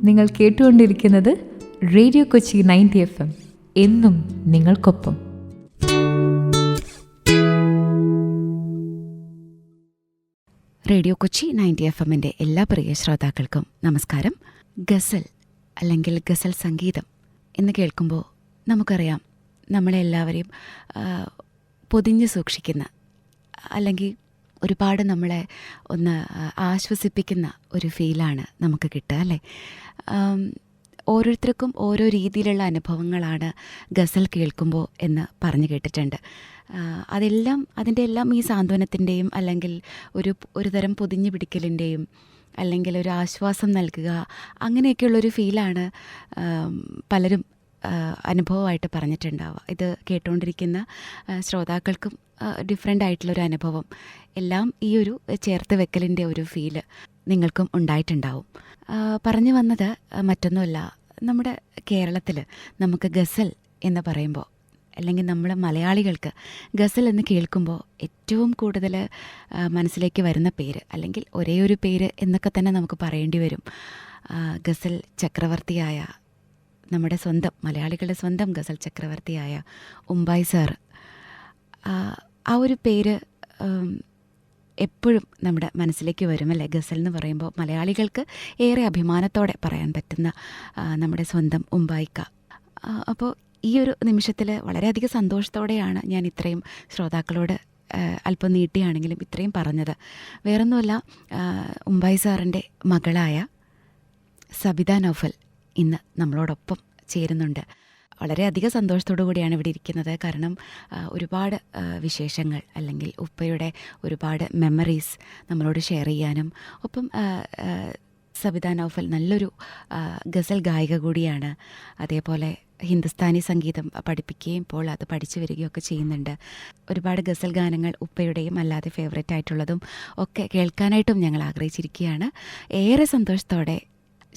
നിങ്ങൾ കേട്ടുകൊണ്ടിരിക്കുന്നത് radio Kochi 90 FM, എന്നും നിങ്ങൾക്കൊപ്പം. റേഡിയോ കൊച്ചി 90 FM എല്ലാ പ്രിയ ശ്രോതാക്കൾക്കും നമസ്കാരം. ഗസൽ അല്ലെങ്കിൽ ഗസൽ സംഗീതം എന്ന് കേൾക്കുമ്പോൾ നമുക്കറിയാം, നമ്മളെല്ലാവരെയും പൊതിഞ്ഞ് സൂക്ഷിക്കുന്ന, അല്ലെങ്കിൽ ഒരുപാട് നമ്മളെ ഒന്ന് ആശ്വസിപ്പിക്കുന്ന ഒരു ഫീലാണ് നമുക്ക് കിട്ടുക, അല്ലേ? ഓരോരുത്തർക്കും ഓരോ രീതിയിലുള്ള അനുഭവങ്ങളാണ് ഗസൽ കേൾക്കുമ്പോൾ എന്ന് പറഞ്ഞു കേട്ടിട്ടുണ്ട്. അതിൻ്റെ എല്ലാം ഈ സാന്ത്വനത്തിൻ്റെയും അല്ലെങ്കിൽ ഒരു തരം പൊതിഞ്ഞു പിടിക്കലിൻ്റെയും അല്ലെങ്കിൽ ഒരു ആശ്വാസം നൽകുക, അങ്ങനെയൊക്കെയുള്ളൊരു ഫീലാണ് പലരും അനുഭവമായിട്ട് പറഞ്ഞിട്ടുണ്ടാവുക. ഇത് കേട്ടുകൊണ്ടിരിക്കുന്ന ശ്രോതാക്കൾക്കും ഡിഫറെൻ്റ് ആയിട്ടുള്ളൊരു അനുഭവം, എല്ലാം ഈ ഒരു ചേർത്ത് വെക്കലിൻ്റെ ഒരു ഫീല് നിങ്ങൾക്കും ഉണ്ടായിട്ടുണ്ടാവും. പറഞ്ഞു വന്നത് മറ്റൊന്നുമല്ല, നമ്മുടെ കേരളത്തിൽ നമുക്ക് ഗസൽ എന്ന് പറയുമ്പോൾ, അല്ലെങ്കിൽ നമ്മൾ മലയാളികൾക്ക് ഗസൽ എന്ന് കേൾക്കുമ്പോൾ ഏറ്റവും കൂടുതൽ മനസ്സിലേക്ക് വരുന്ന പേര്, അല്ലെങ്കിൽ ഒരേ ഒരു പേര് എന്നൊക്കെ തന്നെ നമുക്ക് പറയേണ്ടി വരും, ഗസൽ ചക്രവർത്തിയായ, നമ്മുടെ സ്വന്തം മലയാളികളുടെ സ്വന്തം ഗസൽ ചക്രവർത്തിയായ ഉമ്പായ് സാർ. ആ ഒരു പേര് എപ്പോഴും നമ്മുടെ മനസ്സിലേക്ക് വരുമല്ലേ? ഗസൽ എന്ന് പറയുമ്പോൾ മലയാളികൾക്ക് ഏറെ അഭിമാനത്തോടെ പറയാൻ പറ്റുന്ന നമ്മുടെ സ്വന്തം ഉമ്പായിക്ക. അപ്പോൾ ഈ ഒരു നിമിഷത്തിൽ വളരെയധികം സന്തോഷത്തോടെയാണ് ഞാൻ ഇത്രയും ശ്രോതാക്കളോട് അല്പം നീട്ടിയാണെങ്കിലും ഇത്രയും പറഞ്ഞത്. വേറൊന്നുമല്ല, ഉമ്പായ് സാറിൻ്റെ മകളായ സബിത നൗഫൽ ഇന്ന് നമ്മളോടൊപ്പം ചേരുന്നുണ്ട്. വളരെയധികം സന്തോഷത്തോടു കൂടിയാണ് ഇവിടെ ഇരിക്കുന്നത്. കാരണം ഒരുപാട് വിശേഷങ്ങൾ, അല്ലെങ്കിൽ ഉപ്പയുടെ ഒരുപാട് മെമ്മറീസ് നമ്മളോട് ഷെയർ ചെയ്യാനും, ഒപ്പം സബിത നൗഫൽ നല്ലൊരു ഗസൽ ഗായിക കൂടിയാണ്. അതേപോലെ ഹിന്ദുസ്ഥാനി സംഗീതം പഠിപ്പിക്കുകയും ഇപ്പോൾ അത് പഠിച്ചു വരികയൊക്കെ ചെയ്യുന്നുണ്ട്. ഒരുപാട് ഗസൽ ഗാനങ്ങൾ ഉപ്പയുടെയും അല്ലാതെ ഫേവറേറ്റ് ആയിട്ടുള്ളതും ഒക്കെ കേൾക്കാനായിട്ടും ഞങ്ങൾ ആഗ്രഹിച്ചിരിക്കുകയാണ്. ഏറെ സന്തോഷത്തോടെ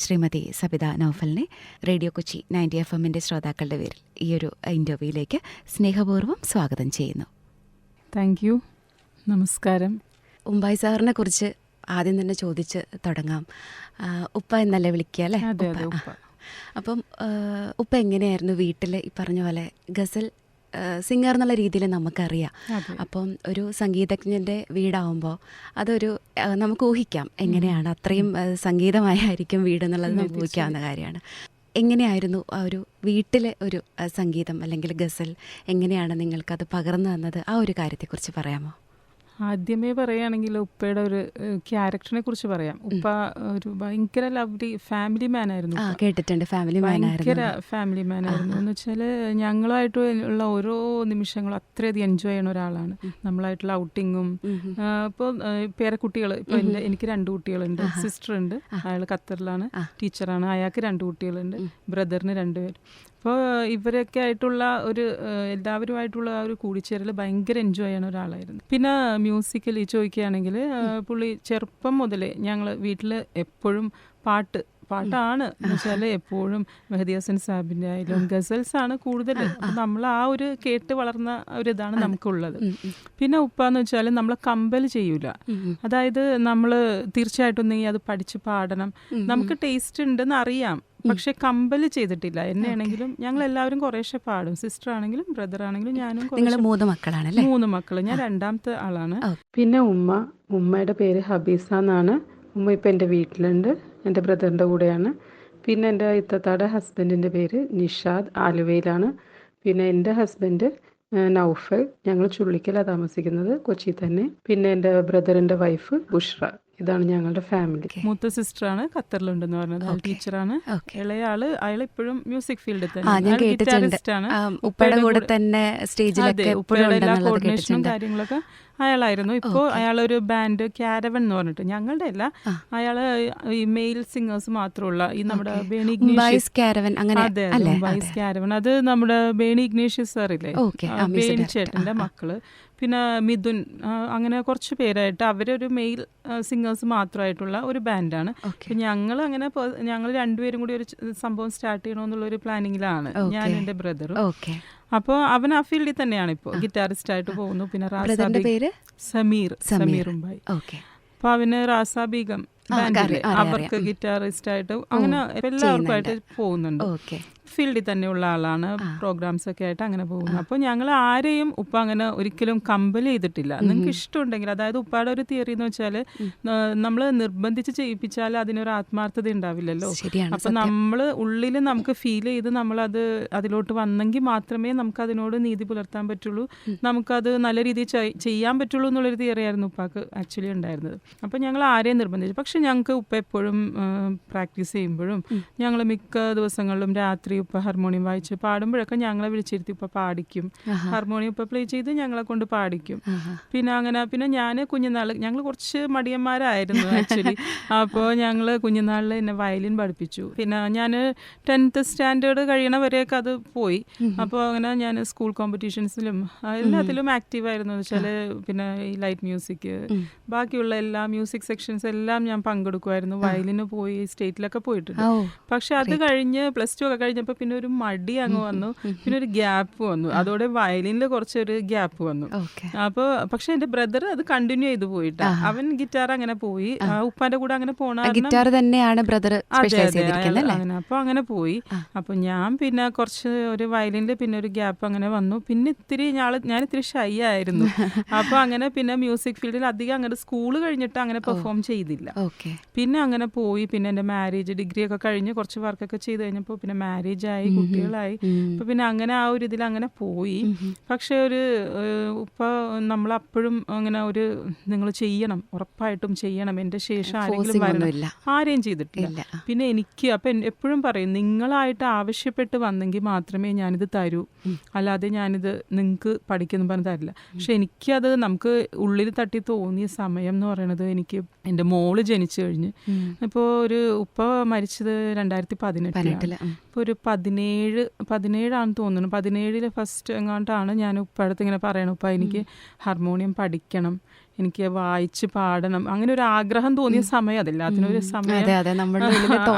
ശ്രീമതി സബിത നൗഫലിനെ റേഡിയോ കൊച്ചി 90 FM ശ്രോതാക്കളുടെ പേരിൽ ഈ ഒരു ഇൻ്റർവ്യൂയിലേക്ക് സ്നേഹപൂർവ്വം സ്വാഗതം ചെയ്യുന്നു. Thank you. നമസ്കാരം. ഉമ്പായ് സാറിനെ കുറിച്ച് ആദ്യം തന്നെ ചോദിച്ച് തുടങ്ങാം. ഉപ്പ എന്നല്ലേ വിളിക്കുക, അല്ലേ? അപ്പം ഉപ്പ എങ്ങനെയായിരുന്നു വീട്ടിൽ ഈ പറഞ്ഞ പോലെ ഗസൽ സിംഗർ എന്നുള്ള രീതിയിൽ നമുക്കറിയാം. അപ്പം ഒരു സംഗീതജ്ഞൻ്റെ വീടാവുമ്പോൾ അതൊരു നമുക്ക് ഊഹിക്കാം എങ്ങനെയാണ്, അത്രയും സംഗീതമായിരിക്കും വീട് എന്നുള്ളത് നമുക്ക് ഊഹിക്കാവുന്ന കാര്യമാണ്. എങ്ങനെയായിരുന്നു ആ ഒരു വീട്ടിലെ ഒരു സംഗീതം അല്ലെങ്കിൽ ഗസൽ എങ്ങനെയാണ് നിങ്ങൾക്കത് പകർന്നു തന്നത്? ആ ഒരു കാര്യത്തെക്കുറിച്ച് പറയാമോ? ആദ്യമേ പറയുകയാണെങ്കിൽ ഉപ്പയുടെ ഒരു ക്യാരക്ടറിനെ കുറിച്ച് പറയാം. ഉപ്പ ഒരു ഭയങ്കര ലവ്ലി ഫാമിലി മാൻ ആയിരുന്നു. കേട്ടിട്ടുണ്ട്, ഭയങ്കര ഫാമിലി മാൻ ആയിരുന്നു. എന്ന് വെച്ചാൽ ഞങ്ങളുമായിട്ട് ഉള്ള ഓരോ നിമിഷങ്ങളും അത്രയധികം എൻജോയ് ചെയ്യുന്ന ഒരാളാണ്. നമ്മളായിട്ടുള്ള ഔട്ടിങ്ങും. ഇപ്പോൾ പേരക്കുട്ടികൾ, ഇപ്പോൾ എനിക്ക് 2 കുട്ടികളുണ്ട്. സിസ്റ്റർ ഉണ്ട്, അയാൾ ഖത്തറിലാണ്, ടീച്ചറാണ്. അയാൾക്ക് 2 കുട്ടികളുണ്ട്, ബ്രദറിന് 2 പേര്. അപ്പോൾ ഇവരൊക്കെ ആയിട്ടുള്ള ഒരു എല്ലാവരുമായിട്ടുള്ള ആ ഒരു കൂടിച്ചേരൽ ഭയങ്കര എൻജോയ് ചെയ്യുന്ന ഒരാളായിരുന്നു. പിന്നെ മ്യൂസിക്കലി ചോദിക്കുകയാണെങ്കിൽ പുള്ളി ചെറുപ്പം മുതലേ ഞങ്ങൾ വീട്ടിൽ എപ്പോഴും പാട്ടാണ് എന്ന് വെച്ചാൽ എപ്പോഴും മെഹദി ഹസൻ സാഹിബിൻ്റെ ആയാലും ഗസൽസാണ് കൂടുതൽ. നമ്മൾ ആ ഒരു കേട്ട് വളർന്ന ഒരു ഇതാണ് നമുക്കുള്ളത്. പിന്നെ ഉപ്പാന്ന് വെച്ചാൽ നമ്മളെ കമ്പൽ ചെയ്യൂല. അതായത് നമ്മൾ തീർച്ചയായിട്ടും നീ അത് പഠിച്ച് പാടണം, നമുക്ക് ടേസ്റ്റ് ഉണ്ടെന്ന് അറിയാം, പക്ഷെ കമ്പൽ ചെയ്തിട്ടില്ല. എന്നെയാണെങ്കിലും ഞങ്ങൾ എല്ലാവരും കുറേശ്ശെ പാടും. സിസ്റ്റർ ആണെങ്കിലും ബ്രദർ ആണെങ്കിലും ഞാനും. 3 മക്കളാണല്ലേ? 3 മക്കൾ. ഞാൻ 2ാമത്തെ ആളാണ്. പിന്നെ ഉമ്മയുടെ പേര് ഹബീസ എന്നാണ്. ഉമ്മ ഇപ്പം എൻ്റെ വീട്ടിലുണ്ട്, എൻ്റെ ബ്രദറിൻ്റെ കൂടെയാണ്. പിന്നെ എൻ്റെ ഇത്തത്താടെ ഹസ്ബൻഡിൻ്റെ പേര് നിഷാദ്, ആലുവയിലാണ്. പിന്നെ എൻ്റെ ഹസ്ബൻഡ് നൗഫൽ, ഞങ്ങൾ ചുള്ളിക്കലാണ് താമസിക്കുന്നത്, കൊച്ചി തന്നെ. പിന്നെ എൻ്റെ ബ്രദറിൻ്റെ വൈഫ് ബുഷ്ര. ഇതാണ് ഞങ്ങളുടെ ഫാമിലി. മൂത്ത സിസ്റ്ററാണ്, ഖത്തറിലുണ്ടെന്ന് പറഞ്ഞത്, ടീച്ചറാണ്. ഇളയാള് അയാൾ ഇപ്പോഴും മ്യൂസിക് ഫീൽഡിൽ തന്നെ, ഉപ്പയുടെ കൂടെ തന്നെ സ്റ്റേജിലൊക്കെ എല്ലാ കോർഡിനേഷനും കാര്യങ്ങളൊക്കെ അയാളായിരുന്നു. ഇപ്പോൾ അയാളൊരു ബാൻഡ് കാരവൻ എന്ന് പറഞ്ഞിട്ട്, ഞങ്ങളുടെ അല്ല, അയാള് ഈ മെയിൽ സിംഗേഴ്സ് മാത്രമുള്ള ഈ നമ്മുടെ ബേണി ഇഗ്നേഷ്യസ് കാരവൻ, അത് നമ്മുടെ ബേണി ഇഗ്നേഷ്യസ് സാറില്ലേ, ബേണി ചേട്ടന്റെ മക്കള്, പിന്നെ മിഥുൻ, അങ്ങനെ കുറച്ച് പേരായിട്ട് അവരൊരു മെയിൽ സിംഗേഴ്സ് മാത്രമായിട്ടുള്ള ഒരു ബാൻഡാണ്. ഞങ്ങൾ 2 പേരും കൂടി ഒരു സംഭവം സ്റ്റാർട്ട് ചെയ്യണമെന്നുള്ളൊരു പ്ലാനിങ്ങിലാണ്, ഞാൻ എൻ്റെ ബ്രദറും. അപ്പോൾ അവൻ ആ ഫീൽഡിൽ തന്നെയാണ് ഇപ്പോൾ ഗിറ്റാറിസ്റ്റ് ആയിട്ട് പോകുന്നു. പിന്നെ സമീർ ഉമ്പായ്. അപ്പൊ അവന് റാസ ബീഗം ബാൻഡിലെ അവർക്ക് ഗിറ്റാറിസ്റ്റ് ആയിട്ട് അങ്ങനെ എല്ലാവർക്കുമായിട്ട് പോകുന്നുണ്ട്. ഫീൽഡിൽ തന്നെയുള്ള ആളാണ്. പ്രോഗ്രാംസ് ഒക്കെ ആയിട്ട് അങ്ങനെ പോകുന്നു. അപ്പോൾ ഞങ്ങൾ ആരെയും ഉപ്പ അങ്ങനെ ഒരിക്കലും കമ്പൽ ചെയ്തിട്ടില്ല. നിങ്ങൾക്ക് ഇഷ്ടമുണ്ടെങ്കിൽ, അതായത് ഉപ്പയുടെ ഒരു തിയറി എന്ന് വെച്ചാൽ നമ്മൾ നിർബന്ധിച്ച് ചെയ്യിപ്പിച്ചാൽ അതിനൊരു ആത്മാർത്ഥത ഉണ്ടാവില്ലല്ലോ. അപ്പം നമ്മൾ ഉള്ളിൽ നമുക്ക് ഫീൽ ചെയ്ത് നമ്മളത് അതിലോട്ട് വന്നെങ്കിൽ മാത്രമേ നമുക്ക് അതിനോട് നീതി പുലർത്താൻ പറ്റുള്ളൂ, നമുക്കത് നല്ല രീതിയിൽ ചെയ്യാൻ പറ്റുള്ളൂ എന്നുള്ളൊരു തിയറി ആയിരുന്നു ഉപ്പാക്ക് ആക്ച്വലി ഉണ്ടായിരുന്നത്. അപ്പം ഞങ്ങൾ ആരെയും നിർബന്ധിച്ചു. പക്ഷെ ഞങ്ങൾക്ക് ഉപ്പ എപ്പോഴും പ്രാക്ടീസ് ചെയ്യുമ്പോഴും ഞങ്ങൾ മിക്ക ദിവസങ്ങളിലും രാത്രി ഉപ്പ ഹാർമോണിയം വായിച്ച് പാടുമ്പോഴൊക്കെ ഞങ്ങളെ വിളിച്ചിരുത്തി ഉപ്പ പാടിക്കും. ഹാർമോണിയം ഉപ്പ പ്ലേ ചെയ്ത് ഞങ്ങളെ കൊണ്ട് പാടിക്കും. പിന്നെ ഞാൻ കുഞ്ഞുനാൾ ഞങ്ങൾ കുറച്ച് മടിയന്മാരായിരുന്നു ആക്ച്വലി. അപ്പോൾ ഞങ്ങൾ കുഞ്ഞുനാളിൽ എന്നെ വയലിൻ പഠിപ്പിച്ചു. പിന്നെ ഞാൻ 10th സ്റ്റാൻഡേർഡ് കഴിയണ വരെയൊക്കെ അത് പോയി. അപ്പോൾ അങ്ങനെ ഞാൻ സ്കൂൾ കോമ്പറ്റീഷൻസിലും എല്ലാത്തിലും ആക്റ്റീവായിരുന്നു. എന്ന് വെച്ചാൽ പിന്നെ ഈ ലൈറ്റ് മ്യൂസിക്, ബാക്കിയുള്ള എല്ലാ മ്യൂസിക് സെക്ഷൻസ് എല്ലാം ഞാൻ പങ്കെടുക്കുമായിരുന്നു. വയലിന് പോയി സ്റ്റേറ്റിലൊക്കെ പോയിട്ടുണ്ട്. പക്ഷെ അത് കഴിഞ്ഞ് +2 ഒക്കെ കഴിഞ്ഞപ്പോൾ പിന്നെ ഒരു മടി അങ്ങ് വന്നു. പിന്നെ ഒരു ഗ്യാപ്പ് വന്നു. അതോടെ വയലിനിൽ കുറച്ചൊരു ഗ്യാപ്പ് വന്നു. അപ്പോൾ പക്ഷെ എൻ്റെ ബ്രദർ അത് കണ്ടിന്യൂ ചെയ്തു പോയിട്ട് അവൻ ഗിറ്റാർ അങ്ങനെ പോയി. ഉപ്പാന്റെ കൂടെ അങ്ങനെ പോണ ഗിറ്റാർ തന്നെയാണ് ബ്രദർ. അങ്ങനെ അപ്പോൾ അങ്ങനെ പോയി. അപ്പോൾ ഞാൻ പിന്നെ കുറച്ച് ഒരു വയലിനിൽ പിന്നെ ഒരു ഗ്യാപ്പ് അങ്ങനെ വന്നു. പിന്നെ ഞാൻ ഇത്തിരി ഷൈ ആയിരുന്നു. അപ്പോൾ അങ്ങനെ പിന്നെ മ്യൂസിക് ഫീൽഡിൽ അധികം അങ്ങനെ സ്കൂൾ കഴിഞ്ഞിട്ട് അങ്ങനെ പെർഫോം ചെയ്തില്ല. പിന്നെ അങ്ങനെ പോയി. പിന്നെ എൻ്റെ മാരേജ്, ഡിഗ്രി ഒക്കെ കഴിഞ്ഞ് കുറച്ച് വർക്കൊക്കെ ചെയ്ത് കഴിഞ്ഞപ്പോൾ പിന്നെ മാരേജ് ആയി, കുട്ടികളായി. അപ്പോൾ പിന്നെ അങ്ങനെ ആ ഒരു ഇതിൽ അങ്ങനെ പോയി. പക്ഷെ ഒരു ഇപ്പോൾ നമ്മളപ്പോഴും അങ്ങനെ ഒരു നിങ്ങൾ ചെയ്യണം, ഉറപ്പായിട്ടും ചെയ്യണം, എൻ്റെ ശേഷം ആരെങ്കിലും വരണം, ആരെയും ചെയ്തിട്ടില്ല. പിന്നെ എനിക്ക് അപ്പം എപ്പോഴും പറയും, നിങ്ങളായിട്ട് ആവശ്യപ്പെട്ട് വന്നെങ്കിൽ മാത്രമേ ഞാനിത് തരൂ, അല്ലാതെ ഞാനിത് നിങ്ങൾക്ക് പഠിക്കുന്നു പറഞ്ഞ് തരില്ല. പക്ഷെ എനിക്കത് നമുക്ക് ഉള്ളിൽ തട്ടി തോന്നിയ സമയം എന്ന് പറയുന്നത് എനിക്ക് എൻ്റെ മോള് ജനിച്ചു കഴിഞ്ഞ് ഇപ്പോൾ ഒരു ഉപ്പ മരിച്ചത് 2018. ഇപ്പോൾ ഒരു 17 തോന്നുന്നു. 17 ഫസ്റ്റ് എങ്ങാണ്ടാണ് ഞാൻ ഉപ്പടുത്ത് ഇങ്ങനെ പറയണം, ഉപ്പ എനിക്ക് ഹാർമോണിയം പഠിക്കണം, എനിക്ക് വായിച്ച് പാടണം, അങ്ങനെ ഒരു ആഗ്രഹം തോന്നിയ സമയം. അതില്ലാത്തിനൊരു സമയം,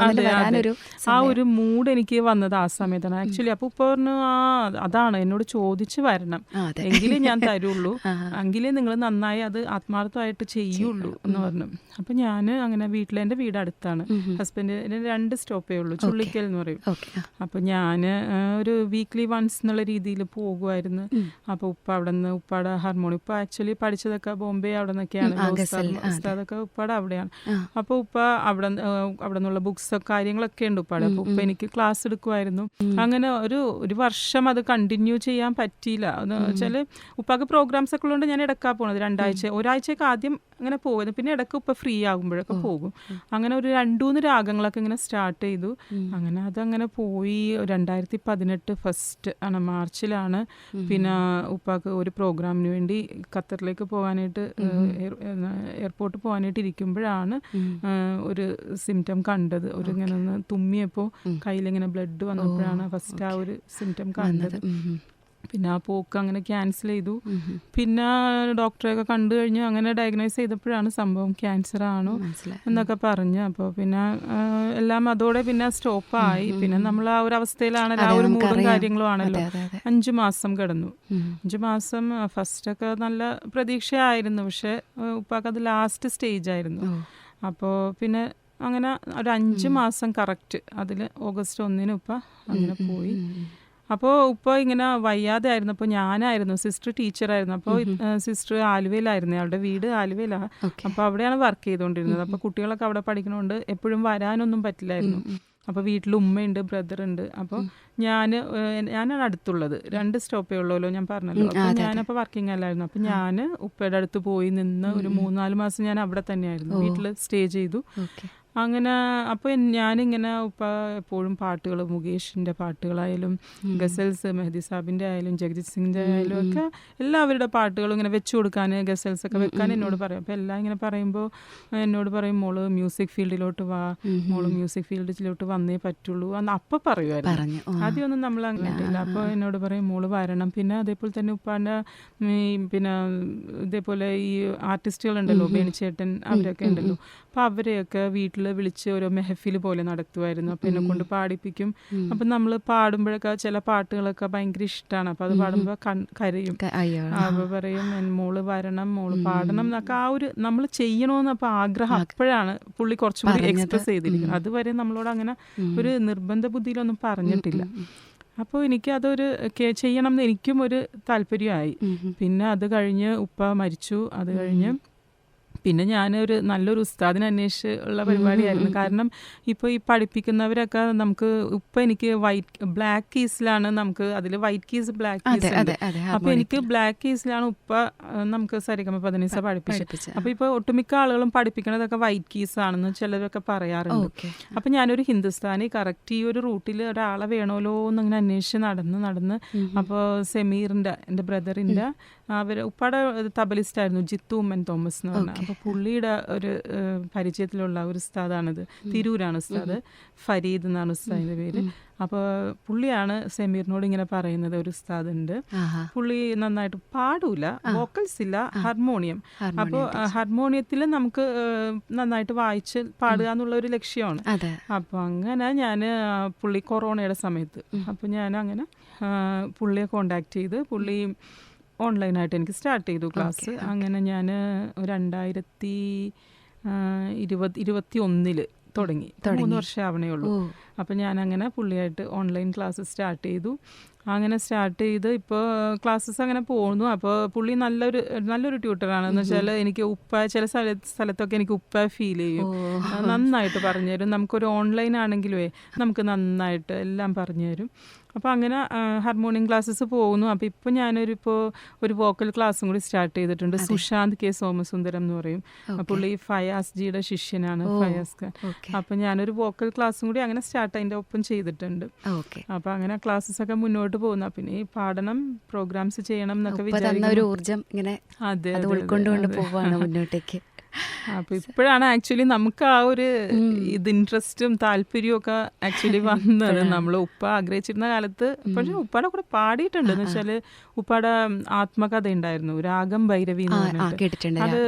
ആ ഒരു മൂഡ് എനിക്ക് വന്നത് ആ സമയത്താണ് ആക്ച്വലി. അപ്പോൾ ഉപ്പ പറഞ്ഞു, അതാണ് എന്നോട് ചോദിച്ച് വരണം, എങ്കിലേ ഞാൻ തരുള്ളൂ, എങ്കിലേ നിങ്ങൾ നന്നായി അത് ആത്മാർത്ഥമായിട്ട് ചെയ്യുള്ളൂ എന്ന് പറഞ്ഞു. അപ്പം ഞാൻ അങ്ങനെ എൻ്റെ വീട് അടുത്താണ്, ഹസ്ബൻഡിന് 2 സ്റ്റോപ്പേ ഉള്ളൂ, ചുള്ളിക്കൽ എന്ന് പറയും. അപ്പം ഞാൻ ഒരു വീക്ക്ലി വൺസ് എന്നുള്ള രീതിയിൽ പോകുമായിരുന്നു. അപ്പോൾ ഉപ്പ അവിടെ നിന്ന് ഉപ്പാടെ ഹാർമോണിയം, ഉപ്പ ആക്ച്വലി പഠിച്ചതൊക്കെ ബോംബെ അവിടെ നിന്നൊക്കെയാണ്, ഉസ്താദൊക്കെ ഉപ്പാടെ അവിടെയാണ്. അപ്പോൾ ഉപ്പ അവിടെ നിന്നുള്ള ബുക്സ് കാര്യങ്ങളൊക്കെ ഉണ്ട് ഉപ്പാടെ. അപ്പോൾ ഉപ്പ എനിക്ക് ക്ലാസ് എടുക്കുമായിരുന്നു. അങ്ങനെ ഒരു വർഷം അത് കണ്ടിന്യൂ ചെയ്യാൻ പറ്റിയില്ല. എന്ന് വെച്ചാൽ ഉപ്പാക്ക് പ്രോഗ്രാംസ് ഒക്കെ ഉള്ളതുകൊണ്ട് ഞാൻ ഇടയ്ക്കാണ് പോണത്. ഒരാഴ്ചയൊക്കെ ആദ്യം അങ്ങനെ പോകുന്നു, പിന്നെ ഇടയ്ക്ക് ഉപ്പ ഫ്രീ ആകുമ്പോഴൊക്കെ പോകും. അങ്ങനെ ഒരു 2-3 രാഗങ്ങളൊക്കെ ഇങ്ങനെ സ്റ്റാർട്ട് ചെയ്തു. അങ്ങനെ അതങ്ങനെ പോയി. 2018 ഫസ്റ്റ് ആണ്, മാർച്ചിലാണ് പിന്നെ ഉപ്പാക്ക് ഒരു പ്രോഗ്രാമിന് വേണ്ടി ഖത്തറിലേക്ക് പോകാനായിട്ട് എയർപോർട്ട് പോകാനായിട്ട് ഇരിക്കുമ്പോഴാണ് ഒരു സിംറ്റം കണ്ടത്. ഒരു ഇങ്ങനെ ഒന്ന് തുമ്മിയപ്പോൾ കയ്യിലിങ്ങനെ ബ്ലഡ് വന്നപ്പോഴാണ് ഫസ്റ്റ് ആ ഒരു സിംറ്റം കണ്ടത്. പിന്നെ ആ പോക്ക് അങ്ങനെ ക്യാൻസൽ ചെയ്തു. പിന്നെ ഡോക്ടറെയൊക്കെ കണ്ടു കഴിഞ്ഞു. അങ്ങനെ ഡയഗ്നോസ് ചെയ്തപ്പോഴാണ് സംഭവം ക്യാൻസർ ആണോ എന്നൊക്കെ പറഞ്ഞു. അപ്പോൾ പിന്നെ എല്ലാം അതോടെ പിന്നെ സ്റ്റോപ്പായി. പിന്നെ നമ്മൾ ആ ഒരു അവസ്ഥയിലാണല്ലോ, ആ ഒരു മൂടും കാര്യങ്ങളും ആണല്ലോ. 5 മാസം കിടന്നു. 5 മാസം ഫസ്റ്റൊക്കെ നല്ല പ്രതീക്ഷയായിരുന്നു. പക്ഷെ ഉപ്പാക്ക് അത് ലാസ്റ്റ് സ്റ്റേജ് ആയിരുന്നു. അപ്പോൾ പിന്നെ അങ്ങനെ ഒരു 5 മാസം കറക്റ്റ് അതിൽ ഓഗസ്റ്റ് 1 ഉപ്പ അങ്ങനെ പോയി. അപ്പോൾ ഉപ്പ ഇങ്ങനെ വയ്യാതെ ആയിരുന്നു. അപ്പോൾ ഞാനായിരുന്നു, സിസ്റ്റർ ടീച്ചറായിരുന്നു. അപ്പോൾ സിസ്റ്റർ ആലുവയിലായിരുന്നു, അവളുടെ വീട് ആലുവയിലാണ്. അപ്പോൾ അവിടെയാണ് വർക്ക് ചെയ്തുകൊണ്ടിരുന്നത്. അപ്പോൾ കുട്ടികളൊക്കെ അവിടെ പഠിക്കണോണ്ട് എപ്പോഴും വരാനൊന്നും പറ്റില്ലായിരുന്നു. അപ്പോൾ വീട്ടിൽ ഉമ്മയുണ്ട്, ബ്രദറുണ്ട്. അപ്പോൾ ഞാനാണ് അടുത്തുള്ളത്, 2 സ്റ്റോപ്പേ ഉള്ളൂല്ലോ ഞാൻ പറഞ്ഞല്ലോ. അപ്പോൾ ഞാനപ്പോൾ വർക്കിംഗ് അല്ലായിരുന്നു. അപ്പോൾ ഞാൻ ഉപ്പയുടെ അടുത്ത് പോയി നിന്ന് ഒരു 3-4 മാസം ഞാൻ അവിടെ തന്നെയായിരുന്നു, വീട്ടിൽ സ്റ്റേ ചെയ്തു. അങ്ങനെ അപ്പോൾ ഞാനിങ്ങനെ ഉപ്പ എപ്പോഴും പാട്ടുകൾ, മുകേഷിൻ്റെ പാട്ടുകളായാലും ഗസൽസ്, മെഹദി സാബിൻ്റെ ആയാലും ജഗജിത് സിംഗിൻ്റെ ആയാലും ഒക്കെ എല്ലാവരുടെ പാട്ടുകളും ഇങ്ങനെ വെച്ചു കൊടുക്കാൻ, ഗസൽസ് ഒക്കെ വെക്കാൻ എന്നോട് പറയും. അപ്പോൾ എല്ലാം ഇങ്ങനെ പറയുമ്പോൾ എന്നോട് പറയും, മോള് മ്യൂസിക് ഫീൽഡിലോട്ട് വാ, മോള് മ്യൂസിക് ഫീൽഡിലോട്ട് വന്നേ പറ്റുള്ളൂ എന്ന് അപ്പം പറയുമായിരുന്നു. ആദ്യമൊന്നും നമ്മൾ അങ്ങനെ ഇല്ല. അപ്പോൾ എന്നോട് പറയും, മോള് വരണം. പിന്നെ അതേപോലെ തന്നെ ഉപ്പാൻ്റെ പിന്നെ ഇതേപോലെ ഈ ആർട്ടിസ്റ്റുകളുണ്ടല്ലോ, ബേണിച്ചേട്ടൻ, അവരൊക്കെ ഉണ്ടല്ലോ. അപ്പോൾ അവരെയൊക്കെ വീട്ടിൽ വീട്ടിൽ വിളിച്ച് ഓരോ മെഹഫിൽ പോലെ നടത്തുമായിരുന്നു. അപ്പോൾ എന്നെ കൊണ്ട് പാടിപ്പിക്കും. അപ്പം നമ്മൾ പാടുമ്പോഴൊക്കെ ചില പാട്ടുകളൊക്കെ ഭയങ്കര ഇഷ്ടമാണ്. അപ്പോൾ അത് പാടുമ്പോൾ കരയും. അപ്പോൾ പറയും മോള് വരണം, മോള് പാടണം എന്നൊക്കെ ആ ഒരു നമ്മൾ ചെയ്യണമെന്ന് അപ്പോൾ ആഗ്രഹം അപ്പോഴാണ് പുള്ളി കുറച്ചും കൂടി എക്സ്പ്രസ് ചെയ്തിരിക്കുന്നത്. അതുവരെ നമ്മളോട് അങ്ങനെ ഒരു നിർബന്ധ ബുദ്ധിയിലൊന്നും പറഞ്ഞിട്ടില്ല. അപ്പോൾ എനിക്ക് അതൊരു ചെയ്യണം എന്ന് എനിക്കും ഒരു താല്പര്യമായി. പിന്നെ അത് കഴിഞ്ഞ് ഉപ്പ മരിച്ചു. അത് കഴിഞ്ഞ് പിന്നെ ഞാനൊരു നല്ലൊരു ഉസ്താദിനെ അന്വേഷിച്ച് ഉള്ള പരിപാടിയായിരുന്നു. കാരണം ഇപ്പോൾ ഈ പഠിപ്പിക്കുന്നവരൊക്കെ നമുക്ക് ഇപ്പം എനിക്ക് ബ്ലാക്ക് കീസിലാണ്, നമുക്ക് അതിൽ വൈറ്റ് കീസ് ബ്ലാക്ക് കീസ് ഉണ്ട്. അപ്പോൾ എനിക്ക് ബ്ലാക്ക് കീസിലാണ് ഉപ്പ നമുക്ക് സരിഗമ പദനിസ പഠിപ്പിച്ചത്. അപ്പോൾ ഇപ്പോൾ ഒട്ടുമിക്ക ആളുകളും പഠിപ്പിക്കുന്നതൊക്കെ വൈറ്റ് കീസ് ആണെന്ന് ചിലരൊക്കെ പറയാറുണ്ട്. അപ്പോൾ ഞാനൊരു ഹിന്ദുസ്ഥാനി കറക്റ്റ് ഈ ഒരു റൂട്ടിൽ ഒരാളെ വേണമല്ലോ എന്നിങ്ങനെ അന്വേഷിച്ച് നടന്ന് അപ്പോൾ സെമീറിൻ്റെ എൻ്റെ ബ്രദറിൻ്റെ ഉപ്പയുടെ തബലിസ്റ്റ് ആയിരുന്നു ജിത്തു ഉമ്മൻ തോമസ് എന്ന് പറഞ്ഞാൽ. അപ്പോൾ പുള്ളിയുടെ ഒരു പരിചയത്തിലുള്ള ഒരു ഉസ്താദാണിത്. തിരൂരാണ് ഉസ്താദ്, ഫരീദ് എന്നാണ് ഉസ്താദിൻ്റെ പേര്. അപ്പോൾ പുള്ളിയാണ് സെമീറിനോട് ഇങ്ങനെ പറയുന്നത്, ഒരു ഉസ്താദുണ്ട്, പുള്ളി നന്നായിട്ട് പാടൂല, വോക്കൽസ് ഇല്ല, ഹാർമോണിയം. അപ്പോൾ ഹാർമോണിയത്തിൽ നമുക്ക് നന്നായിട്ട് വായിച്ച് പാടുക എന്നുള്ള ഒരു ലക്ഷ്യമാണ്. അപ്പോൾ അങ്ങനെ ഞാൻ പുള്ളി കൊറോണയുടെ സമയത്ത് അപ്പോൾ ഞാൻ അങ്ങനെ പുള്ളിയെ കോണ്ടാക്ട് ചെയ്ത് പുള്ളി ഓൺലൈനായിട്ട് എനിക്ക് സ്റ്റാർട്ട് ചെയ്തു ക്ലാസ്. അങ്ങനെ ഞാൻ 2021 തുടങ്ങി. 3 വർഷം ആവണേ ഉള്ളൂ. അപ്പോൾ ഞാനങ്ങനെ പുള്ളിയായിട്ട് ഓൺലൈൻ ക്ലാസ് സ്റ്റാർട്ട് ചെയ്തു. അങ്ങനെ സ്റ്റാർട്ട് ചെയ്ത് ഇപ്പോൾ ക്ലാസ്സസ് അങ്ങനെ പോകുന്നു. അപ്പോൾ പുള്ളി നല്ലൊരു ട്യൂട്ടറാണ്. എന്ന് വെച്ചാൽ എനിക്ക് ചില സ്ഥലത്തൊക്കെ എനിക്ക് ഫീൽ ചെയ്യും. നന്നായിട്ട് പറഞ്ഞു തരും. നമുക്കൊരു ഓൺലൈൻ ആണെങ്കിലുമേ നമുക്ക് നന്നായിട്ട് എല്ലാം പറഞ്ഞു തരും. അപ്പോൾ അങ്ങനെ ഹാർമോണിയം ക്ലാസ്സസ് പോകുന്നു. അപ്പോൾ ഇപ്പോൾ ഒരു വോക്കൽ ക്ലാസ്സും കൂടി സ്റ്റാർട്ട് ചെയ്തിട്ടുണ്ട്. സുശാന്ത് കെ സോമസുന്ദരം എന്ന് പറയും. പുള്ളി ഫയാസ് ജിയുടെ ശിഷ്യനാണ്, ഫയാസ് ഖാൻ. അപ്പോൾ ഞാനൊരു വോക്കൽ ക്ലാസ്സും കൂടി അങ്ങനെ സ്റ്റാർട്ട് അതിൻ്റെ ഒപ്പം ചെയ്തിട്ടുണ്ട്. അപ്പോൾ അങ്ങനെ ക്ലാസ്സസ് ഒക്കെ മുന്നോട്ട് പോകുന്നു. പിന്നെ ഈ പാടണം, പ്രോഗ്രാംസ് ചെയ്യണം എന്നൊക്കെ വിചാരിക്കുന്ന ഊർജ്ജം ഇങ്ങനെ ഉൾക്കൊണ്ടുകൊണ്ട് പോവാണ് മുന്നോട്ടേക്ക്. അപ്പോൾ ഇപ്പോഴാണ് ആക്ച്വലി നമുക്ക് ആ ഒരു ഇൻട്രസ്റ്റും താല്പര്യവും ഒക്കെ ആക്ച്വലി വന്നത്. നമ്മൾ ഉപ്പ ആഗ്രഹിച്ചിരുന്ന കാലത്ത്. പക്ഷെ ഉപ്പയുടെ കൂടെ പാടിയിട്ടുണ്ട്. എന്ന് വെച്ചാൽ ഉപ്പയുടെ ആത്മകഥ ഉണ്ടായിരുന്നു, രാഗം ഭൈരവി എന്ന് പറഞ്ഞിട്ട്. അത്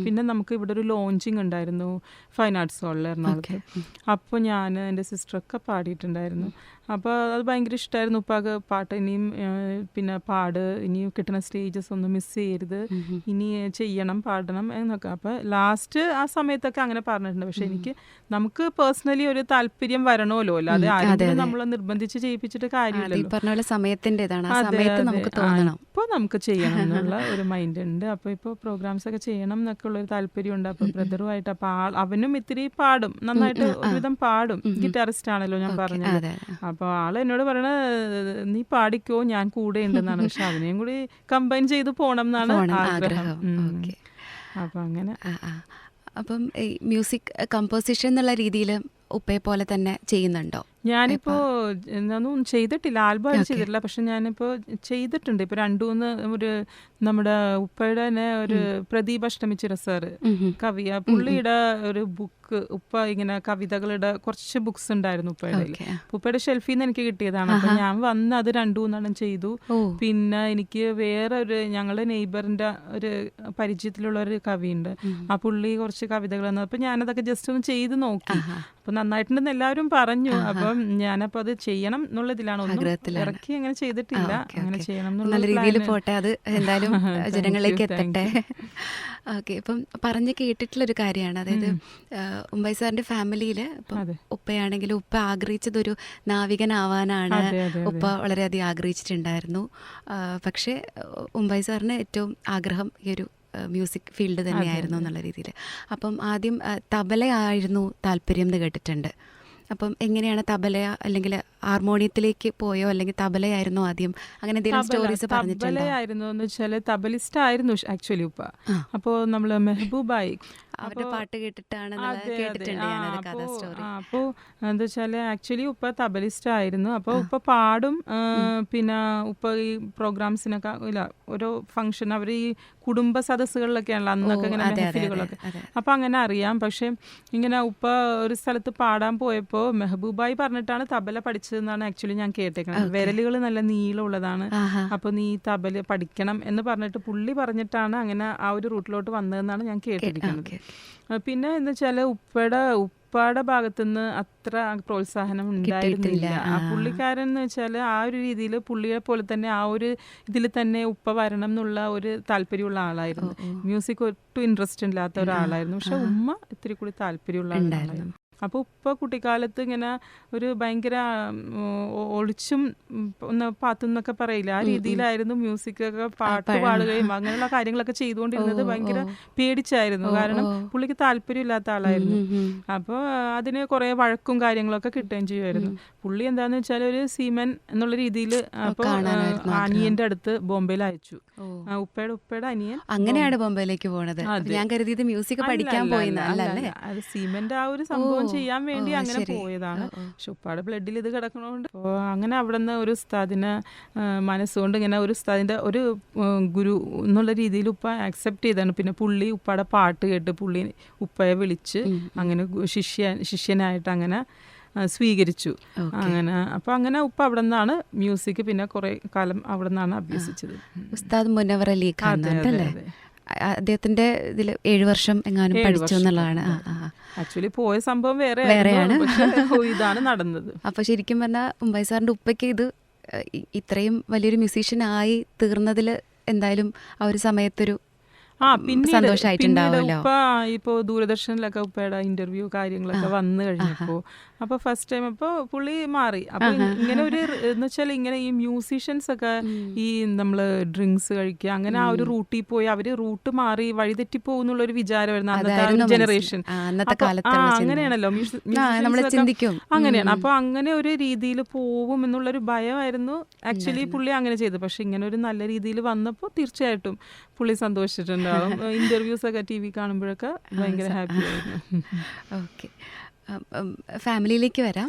പിന്നെ നമുക്ക് ഇവിടെ ഒരു ലോഞ്ചിങ് ഉണ്ടായിരുന്നു ഫൈൻ ആർട്സ് ഹാളിൽ എറണാകുളത്ത്. അപ്പോൾ ഞാൻ എൻ്റെ സിസ്റ്ററൊക്കെ പാടിയിട്ടുണ്ടായിരുന്നു. അപ്പോൾ അത് ഭയങ്കര ഇഷ്ടമായിരുന്നു ഉപ്പാക്ക് പാട്ട്. ഇനിയും പിന്നെ ഇനിയും കിട്ടുന്ന സ്റ്റേജസ് ഒന്നും മിസ് ചെയ്യരുത്, ഇനി ചെയ്യണം, പാടണം എന്നൊക്കെ. അപ്പോൾ ലാസ്റ്റ് ആ സമയത്തൊക്കെ അങ്ങനെ പറഞ്ഞിട്ടുണ്ട്. പക്ഷെ നമുക്ക് പേഴ്സണലി ഒരു താല്പര്യം വരണമല്ലോ, അല്ലാതെ ആരെങ്കിലും നമ്മളെ നിർബന്ധിച്ച് ചെയ്യിപ്പിച്ചിട്ട് കാര്യമില്ലല്ലോ. സമയത്തിൻ്റെതാണ്, ഇപ്പോൾ നമുക്ക് ചെയ്യണം എന്നുള്ള ഒരു മൈൻഡ് ഉണ്ട്. അപ്പോൾ ഇപ്പോൾ പ്രോഗ്രാംസ് ഒക്കെ ചെയ്യണം എന്നൊക്കെ ഉള്ളൊരു താല്പര്യമുണ്ട്. അപ്പോൾ ബ്രദറുമായിട്ട് അപ്പോൾ അവനും ഇത്തിരി പാടും, നന്നായിട്ട് ഒരുവിധം പാടും, ഗിറ്റാറിസ്റ്റ് ആണല്ലോ ഞാൻ പറഞ്ഞത്. അപ്പോൾ ആൾ എന്നോട് പറയണ നീ പാടിക്കോ, ഞാൻ കൂടെ ഉണ്ടെന്നാണ്. പക്ഷെ അതിനെയും കൂടി കമ്പൈൻ ചെയ്ത് പോകണം എന്നാണ് ആഗ്രഹം. അപ്പം അങ്ങനെ. അപ്പം മ്യൂസിക് കമ്പോസിഷൻ എന്നുള്ള രീതിയിൽ ഉപ്പയെ പോലെ തന്നെ ചെയ്യുന്നുണ്ടോ? ഞാനിപ്പോൾ ഒന്നും ചെയ്തിട്ടില്ല, ആൽബം ചെയ്തിട്ടില്ല. പക്ഷെ ഞാനിപ്പോൾ ചെയ്തിട്ടുണ്ട്. ഇപ്പോൾ 2-3 നമ്മുടെ ഉപ്പയുടെ തന്നെ ഒരു പ്രദീപ് അഷ്ടമിച്ചിര സാറ് കവി, പുള്ളിയുടെ ഒരു ബുക്ക് ഉപ്പ ഇങ്ങനെ കവിതകളുടെ കുറച്ച് ബുക്സ് ഉണ്ടായിരുന്നു ഉപ്പയുടെ. ഉപ്പയുടെ ഷെൽഫിൽ നിന്ന് എനിക്ക് കിട്ടിയതാണ്. അപ്പം ഞാൻ വന്ന് അത് 2-3 ചെയ്തു. പിന്നെ എനിക്ക് വേറെ ഞങ്ങളുടെ നെയ്ബറിൻ്റെ ഒരു പരിചയത്തിലുള്ള ഒരു കവിയുണ്ട്, ആ പുള്ളി കുറച്ച് കവിതകൾ തന്നത്. അപ്പം ഞാനതൊക്കെ ജസ്റ്റ് ഒന്ന് ചെയ്ത് നോക്കി. അപ്പം നന്നായിട്ടുണ്ടെന്ന് എല്ലാവരും പറഞ്ഞു. അപ്പം ഞാനപ്പോൾ അത് ചെയ്യണം എന്നുള്ളതിലാണ്, ഒന്നും ഇറക്കി അങ്ങനെ ചെയ്തിട്ടില്ല. അങ്ങനെ ചെയ്യണം നല്ല രീതിയിൽ പോട്ടെ, അത് എന്തായാലും ജനങ്ങളിലേക്ക് എത്തട്ടെ. ഓക്കെ. ഇപ്പം പറഞ്ഞു കേട്ടിട്ടുള്ളൊരു കാര്യമാണ്, അതായത് ഉമ്പൈ സാറിന്റെ ഫാമിലിയിൽ ഇപ്പം ഉപ്പയാണെങ്കിലും ഉപ്പ ആഗ്രഹിച്ചതൊരു നാവികനാവാനാണ്. ഉപ്പ വളരെയധികം ആഗ്രഹിച്ചിട്ടുണ്ടായിരുന്നു. പക്ഷേ ഉമ്പൈ സാറിന് ഏറ്റവും ആഗ്രഹം ഈ ഒരു മ്യൂസിക് ഫീൽഡ് തന്നെയായിരുന്നു എന്നുള്ള രീതിയിൽ. അപ്പം ആദ്യം തബലയായിരുന്നു താല്പര്യം എന്ന് കേട്ടിട്ടുണ്ട്. അപ്പം എങ്ങനെയാണ് തബല അല്ലെങ്കിൽ ഹാർമോണിയത്തിലേക്ക് പോയോ, അല്ലെങ്കിൽ തബലയായിരുന്നോ ആദ്യം? അങ്ങനെ എന്തെങ്കിലും സ്റ്റോറീസ് പറഞ്ഞിട്ടുണ്ടോ? തബലയായിരുന്നു എന്ന് വെച്ചാൽ തബലിസ്റ്റ് ആയിരുന്നു ആക്ച്വലി ഉപ്പ. അപ്പോൾ നമ്മൾ മെഹബൂബായി അവരുടെ പാട്ട് കേട്ടിട്ടാണ് അപ്പോൾ എന്താ വെച്ചാൽ ആക്ച്വലി ഉപ്പ തബലിസ്റ്റ് ആയിരുന്നു. അപ്പോൾ ഉപ്പ പാടും. പിന്നെ ഉപ്പ ഈ പ്രോഗ്രാംസിനൊക്കെ ഇല്ല, ഓരോ ഫംഗ്ഷൻ അവർ ഈ കുടുംബ സദസ്സുകളിലൊക്കെയാണല്ലോ അന്നൊക്കെ ഇങ്ങനെ മെഹഫിലുകളൊക്കെ. അപ്പോൾ അങ്ങനെ അറിയാം. പക്ഷെ ഇങ്ങനെ ഉപ്പ ഒരു സ്ഥലത്ത് പാടാൻ പോയപ്പോൾ മെഹബൂബായി പറഞ്ഞിട്ടാണ് തബല പഠിച്ചതെന്നാണ് ആക്ച്വലി ഞാൻ കേട്ടേക്കുന്നത്. വിരലുകൾ നല്ല നീളമുള്ളതാണ്, അപ്പോൾ നീ തബല പഠിക്കണം എന്ന് പറഞ്ഞിട്ട് പുള്ളി പറഞ്ഞിട്ടാണ് അങ്ങനെ ആ ഒരു റൂട്ടിലോട്ട് വന്നതെന്നാണ് ഞാൻ കേട്ടിരിക്കുന്നത്. പിന്നെ എന്ന് വെച്ചാൽ ഉപ്പ ഉപ്പാടെ ഭാഗത്തുനിന്ന് അത്ര പ്രോത്സാഹനം ഉണ്ടായിരുന്നില്ല. ആ പുള്ളിക്കാരൻ എന്ന് വെച്ചാൽ ആ ഒരു രീതിയിൽ പുള്ളിയെ പോലെ തന്നെ ആ ഒരു ഇതിൽ തന്നെ ഉപ്പ വരണം എന്നുള്ള ഒരു താല്പര്യമുള്ള ആളായിരുന്നു. മ്യൂസിക് ഒട്ടും ഇൻട്രസ്റ്റ് ഇല്ലാത്ത ഒരാളായിരുന്നു. പക്ഷെ ഉമ്മ ഇത്തിരി കൂടി താല്പര്യമുള്ള ആളായിരുന്നു. അപ്പോൾ ഉപ്പ കുട്ടിക്കാലത്ത് ഇങ്ങനെ ഒരു ഭയങ്കര ഒളിച്ചും ഒന്ന് പാത്തുന്നൊക്കെ പറയില്ല, ആ രീതിയിലായിരുന്നു മ്യൂസിക്കൊക്കെ പാട്ട് പാടുകയും അങ്ങനെയുള്ള കാര്യങ്ങളൊക്കെ ചെയ്തുകൊണ്ടിരുന്നത്. ഭയങ്കര പേടിച്ചായിരുന്നു, കാരണം പുള്ളിക്ക് താല്പര്യമില്ലാത്ത ആളായിരുന്നു. അപ്പോൾ അതിന് കുറേ വഴക്കും കാര്യങ്ങളൊക്കെ കിട്ടുകയും ചെയ്യുമായിരുന്നു. പുള്ളി എന്താന്ന് വെച്ചാൽ ഒരു സീമൻ എന്നുള്ള രീതിയിൽ അപ്പോൾ അനിയന്റെ അടുത്ത് ബോംബെയിൽ അയച്ചു. ഉപ്പയുടെ അനിയൻ അങ്ങനെയാണ് ബോംബെയിലേക്ക് പോണത്. ഞാൻ കരുതിയത് മ്യൂസിക് പഠിക്കാൻ പോയെന്നല്ലേ. അത് സീമന്റെ ആ ഒരു സംഭവം ചെയ്യാൻ വേണ്ടി അങ്ങനെ പോയതാണ്. പക്ഷെ ഉപ്പാടെ ബ്ലഡിൽ ഇത് കിടക്കണോണ്ട് അങ്ങനെ അവിടെ നിന്ന് ഒരു ഉസ്താദിനെ മനസ്സുകൊണ്ട് ഇങ്ങനെ ഒരു ഉസ്താദിന്റെ ഒരു ഗുരു എന്നുള്ള രീതിയിൽ ഉപ്പ ആക്സെപ്റ്റ് ചെയ്താണ്. പിന്നെ പുള്ളി ഉപ്പാടെ പാട്ട് കേട്ട് പുള്ളി ഉപ്പയെ വിളിച്ച് അങ്ങനെ ശിഷ്യനായിട്ട് അങ്ങനെ സ്വീകരിച്ചു. അങ്ങനെ അപ്പോൾ അങ്ങനെ ഉപ്പ അവിടെ നിന്നാണ് മ്യൂസിക് പിന്നെ കുറെ കാലം അവിടെ നിന്നാണ് അഭ്യസിച്ചത്. ഉസ്താദ് മുനവർ അലി ഖാൻ അല്ലേ, അദ്ദേഹത്തിന്റെ ഇതിൽ 7 വർഷം എങ്ങാനും പഠിച്ചു എന്നുള്ളതാണ്. ആക്ച്വലി പോയ സംഭവം വേറെയാണ്, ഇതാണ് നടന്നത്. അപ്പൊ ശരിക്കും പറഞ്ഞാൽ മുംബൈ സാറിന്റെ ഉപ്പയ്ക്ക് ഇത് ഇത്രയും വലിയൊരു മ്യൂസീഷ്യൻ ആയി തീർന്നതിൽ എന്തായാലും ആ ഒരു സമയത്തൊരു പിന്നീട് ഉപ്പ ഇപ്പോൾ ദൂരദർശനിലൊക്കെ ഉപ്പയുടെ ഇന്റർവ്യൂ കാര്യങ്ങളൊക്കെ വന്നു കഴിഞ്ഞപ്പോൾ അപ്പോൾ ഫസ്റ്റ് ടൈം അപ്പോൾ പുള്ളി മാറി. അപ്പോൾ ഇങ്ങനെ ഒരു എന്ന് വെച്ചാൽ ഇങ്ങനെ ഈ മ്യൂസീഷ്യൻസ് ഒക്കെ ഈ നമ്മൾ ഡ്രിങ്ക്സ് കഴിക്കുക അങ്ങനെ ആ ഒരു റൂട്ടിൽ പോയി അവര് റൂട്ട് മാറി വഴിതെറ്റി പോകുന്നുള്ളൊരു വിചാരമായിരുന്നു അന്നത്തെ ആ ഒരു ജനറേഷൻ. അങ്ങനെയാണല്ലോ അങ്ങനെയാണ്. അപ്പോൾ അങ്ങനെ ഒരു രീതിയിൽ പോവും എന്നുള്ളൊരു ഭയമായിരുന്നു ആക്ച്വലി പുള്ളി അങ്ങനെ ചെയ്തത്. പക്ഷെ ഇങ്ങനെ ഒരു നല്ല രീതിയിൽ വന്നപ്പോൾ തീർച്ചയായിട്ടും പുള്ളി സന്തോഷിച്ചിട്ടുണ്ടാവും. ഇന്റർവ്യൂസ് ഒക്കെ ടി വി കാണുമ്പോഴൊക്കെ ഭയങ്കര ഹാപ്പി ആയിരുന്നു. ഓക്കെ, ഫാമിലിയിലേക്ക് വരാം.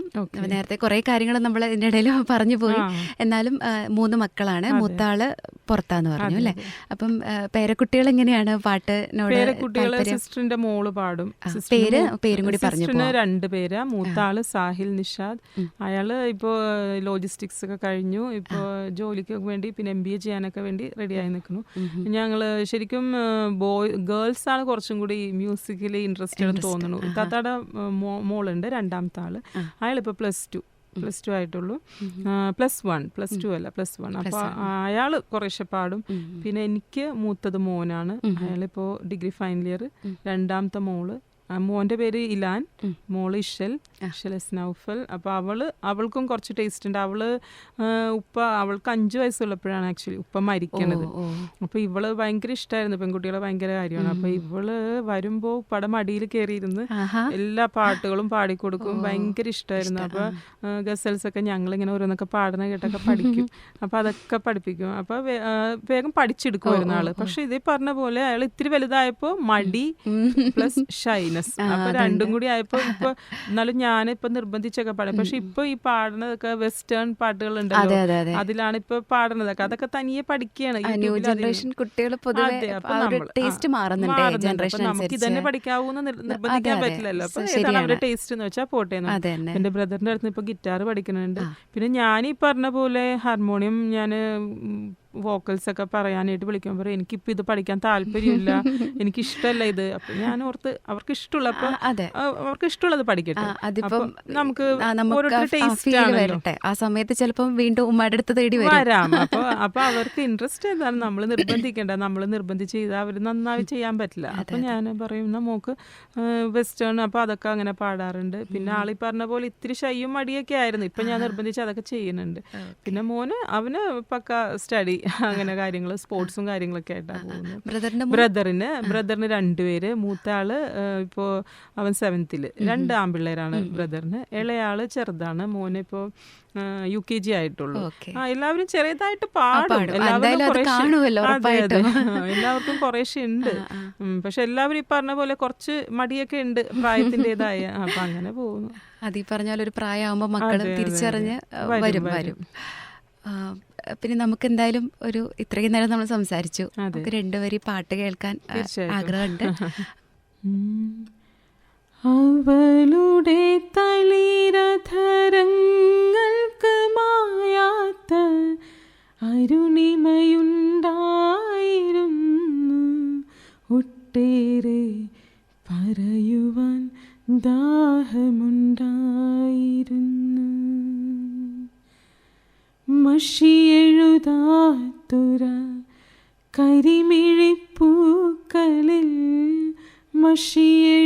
നേരത്തെ കുറെ കാര്യങ്ങൾ നമ്മൾ ഇതിൻ്റെ ഇടയിൽ പറഞ്ഞു പോയി. എന്നാലും 3 മക്കളാണ്. മൂത്താള് പുറത്താന്ന് പറഞ്ഞു അല്ലേ. അപ്പം പേരക്കുട്ടികൾ എങ്ങനെയാണ് പാട്ടിനോട്? പേരക്കുട്ടികള് സിസ്റ്ററിന്റെ മോള് പാടും. പേരും കൂടി പറഞ്ഞു. 2 പേരാ. മൂത്താള് സാഹിൽ നിഷാദ്. അയാള് ഇപ്പോൾ ലോജിസ്റ്റിക്സ് ഒക്കെ കഴിഞ്ഞു. ഇപ്പോൾ ജോലിക്കൊക്കെ വേണ്ടി പിന്നെ MBA ചെയ്യാനൊക്കെ വേണ്ടി റെഡിയായി നിൽക്കുന്നു. ഞങ്ങള് ശരിക്കും ഗേൾസ് ആണ് കുറച്ചും കൂടി മ്യൂസിക്കിൽ ഇൻട്രസ്റ്റഡ് തോന്നുന്നു. താത്താടെ മോളുണ്ട്, 2ാമത്തെ ആള്. അയാളിപ്പോൾ +2 ആയിട്ടുള്ളൂ. +1 അല്ല +1. അപ്പോൾ അയാൾ കുറേശ്ശെ പാടും. പിന്നെ എനിക്ക് മൂത്തത് മോനാണ്, അയാളിപ്പോൾ ഡിഗ്രി ഫൈനൽ ഇയർ. 2ാമത്തെ മോള്, മോൻ്റെ പേര് ഇലാൻ, മോള് ഇഷൽ നൗഫൽ. അപ്പോൾ അവൾക്കും കുറച്ച് ടേസ്റ്റ് ഉണ്ട്. അവൾക്ക് 5 വയസ്സുള്ളപ്പോഴാണ് ആക്ച്വലി ഉപ്പ മരിക്കണത്. അപ്പോൾ ഇവള് ഭയങ്കര ഇഷ്ടമായിരുന്നു, പെൺകുട്ടികളെ ഭയങ്കര കാര്യമാണ്. അപ്പോൾ ഇവള് വരുമ്പോൾ ഉപ്പയുടെ മടിയിൽ കയറിയിരുന്ന് എല്ലാ പാട്ടുകളും പാടിക്കൊടുക്കും, ഭയങ്കര ഇഷ്ടമായിരുന്നു. അപ്പോൾ ഗസൽസ് ഒക്കെ ഞങ്ങളിങ്ങനെ ഓരോന്നൊക്കെ പാടുന്ന കേട്ടൊക്കെ പഠിക്കും. അപ്പോൾ അതൊക്കെ പഠിപ്പിക്കും. അപ്പോൾ വേഗം പഠിച്ചെടുക്കുമായിരുന്നു ആള്. പക്ഷെ ഇതേ പറഞ്ഞ പോലെ അയാൾ ഇത്തിരി വലുതായപ്പോൾ മടി പ്ലസ് ഷൈനസ്, അപ്പൊ രണ്ടും കൂടി ആയപ്പോ ഇപ്പൊ എന്നാലും ഞാനിപ്പോ നിർബന്ധിച്ചൊക്കെ പാടും. പക്ഷെ ഇപ്പൊ ഈ പാടുന്നതൊക്കെ വെസ്റ്റേൺ പാട്ടുകൾ ഉണ്ടല്ലോ, അതിലാണ് ഇപ്പൊ പാടുന്നതൊക്കെ. അതൊക്കെ തനിയെ പഠിക്കുകയാണ്. നമുക്ക് ഇതന്നെ പഠിക്കാവൂന്ന് നിർബന്ധിക്കാൻ പറ്റില്ലല്ലോ. അപ്പൊ ഏതാണ് അവരുടെ ടേസ്റ്റ് എന്ന് വെച്ചാൽ പോട്ടെ. എന്റെ ബ്രദറിന്റെ അടുത്ത് ഇപ്പൊ ഗിറ്റാർ പഠിക്കുന്നുണ്ട്. പിന്നെ ഞാൻ ഈ പറഞ്ഞ പോലെ ഹാർമോണിയം ഞാൻ വോക്കൽസ് ഒക്കെ പറയാനായിട്ട് വിളിക്കാൻ പറയും. എനിക്കിപ്പോൾ ഇത് പഠിക്കാൻ താല്പര്യമില്ല, എനിക്കിഷ്ടമല്ല ഇത്. അപ്പം ഞാൻ ഓർത്ത് അവർക്ക് ഇഷ്ടമുള്ളപ്പോൾ അവർക്ക് ഇഷ്ടമുള്ളത് പഠിക്കട്ടെ. നമുക്ക് ആ സമയത്ത് ചിലപ്പോൾ വീണ്ടും ഉമ്മയുടെ അടുത്ത് തേടി വരാം. അപ്പോൾ അവർക്ക് ഇൻട്രസ്റ്റ് എന്താണ്, നമ്മൾ നിർബന്ധിക്കേണ്ട. നമ്മൾ നിർബന്ധിച്ച് ചെയ്താൽ അവർ നന്നായി ചെയ്യാൻ പറ്റില്ല. അപ്പം ഞാൻ പറയും മോക്ക് വെസ്റ്റേൺ, അപ്പോൾ അതൊക്കെ അങ്ങനെ പാടാറുണ്ട്. പിന്നെ ആളീ പറഞ്ഞ പോലെ ഇത്തിരി ഷൈയും മടിയൊക്കെ ആയിരുന്നു. ഇപ്പം ഞാൻ നിർബന്ധിച്ച് അതൊക്കെ ചെയ്യുന്നുണ്ട്. പിന്നെ അവന് പക്ക സ്റ്റഡി അങ്ങനെ കാര്യങ്ങൾ, സ്പോർട്സും കാര്യങ്ങളൊക്കെ ആയിട്ടാണ് പോകുന്നത്. ബ്രദറിന് 2 പേര്. മൂത്ത ആള് ഇപ്പോൾ അവൻ 7th. 2 ആൺപിള്ളേരാണ് ബ്രദറിന്. ഇളയാള് ചെറുതാണ്, മോന് ഇപ്പോൾ UKG ആയിട്ടുള്ളൂ. എല്ലാവരും ചെറിയതായിട്ട് പാടും. എല്ലാവർക്കും കുറേശ്ശെ ഉണ്ട്. പക്ഷെ എല്ലാവരും ഈ പറഞ്ഞ പോലെ കുറച്ച് മടിയൊക്കെ ഉണ്ട് പ്രായത്തിൻ്റെതായ. അപ്പൊ അങ്ങനെ പോകുന്നു. അതീ പറഞ്ഞാൽ ഒരു പ്രായമാകുമ്പോൾ മക്കള് തിരിച്ചറിഞ്ഞ് വരും. പിന്നെ നമുക്ക് എന്തായാലും ഇത്രയും നേരം നമ്മൾ സംസാരിച്ചു. നമുക്ക് 2 വരി പാട്ട് കേൾക്കാൻ ആഗ്രഹമുണ്ട്. അവളുടെ തളിരധരങ്ങൾക്ക് മായാത്ത അരുണിമയുണ്ടായിരുന്നു, ഒട്ടേറെ പറയുവാൻ ദാഹമുണ്ടായിരുന്നു. മഷിയെഴുതാത്തൊര കരിമിഴിപ്പൂക്കളിൽ, മഷിയെഴുതാത്തൊര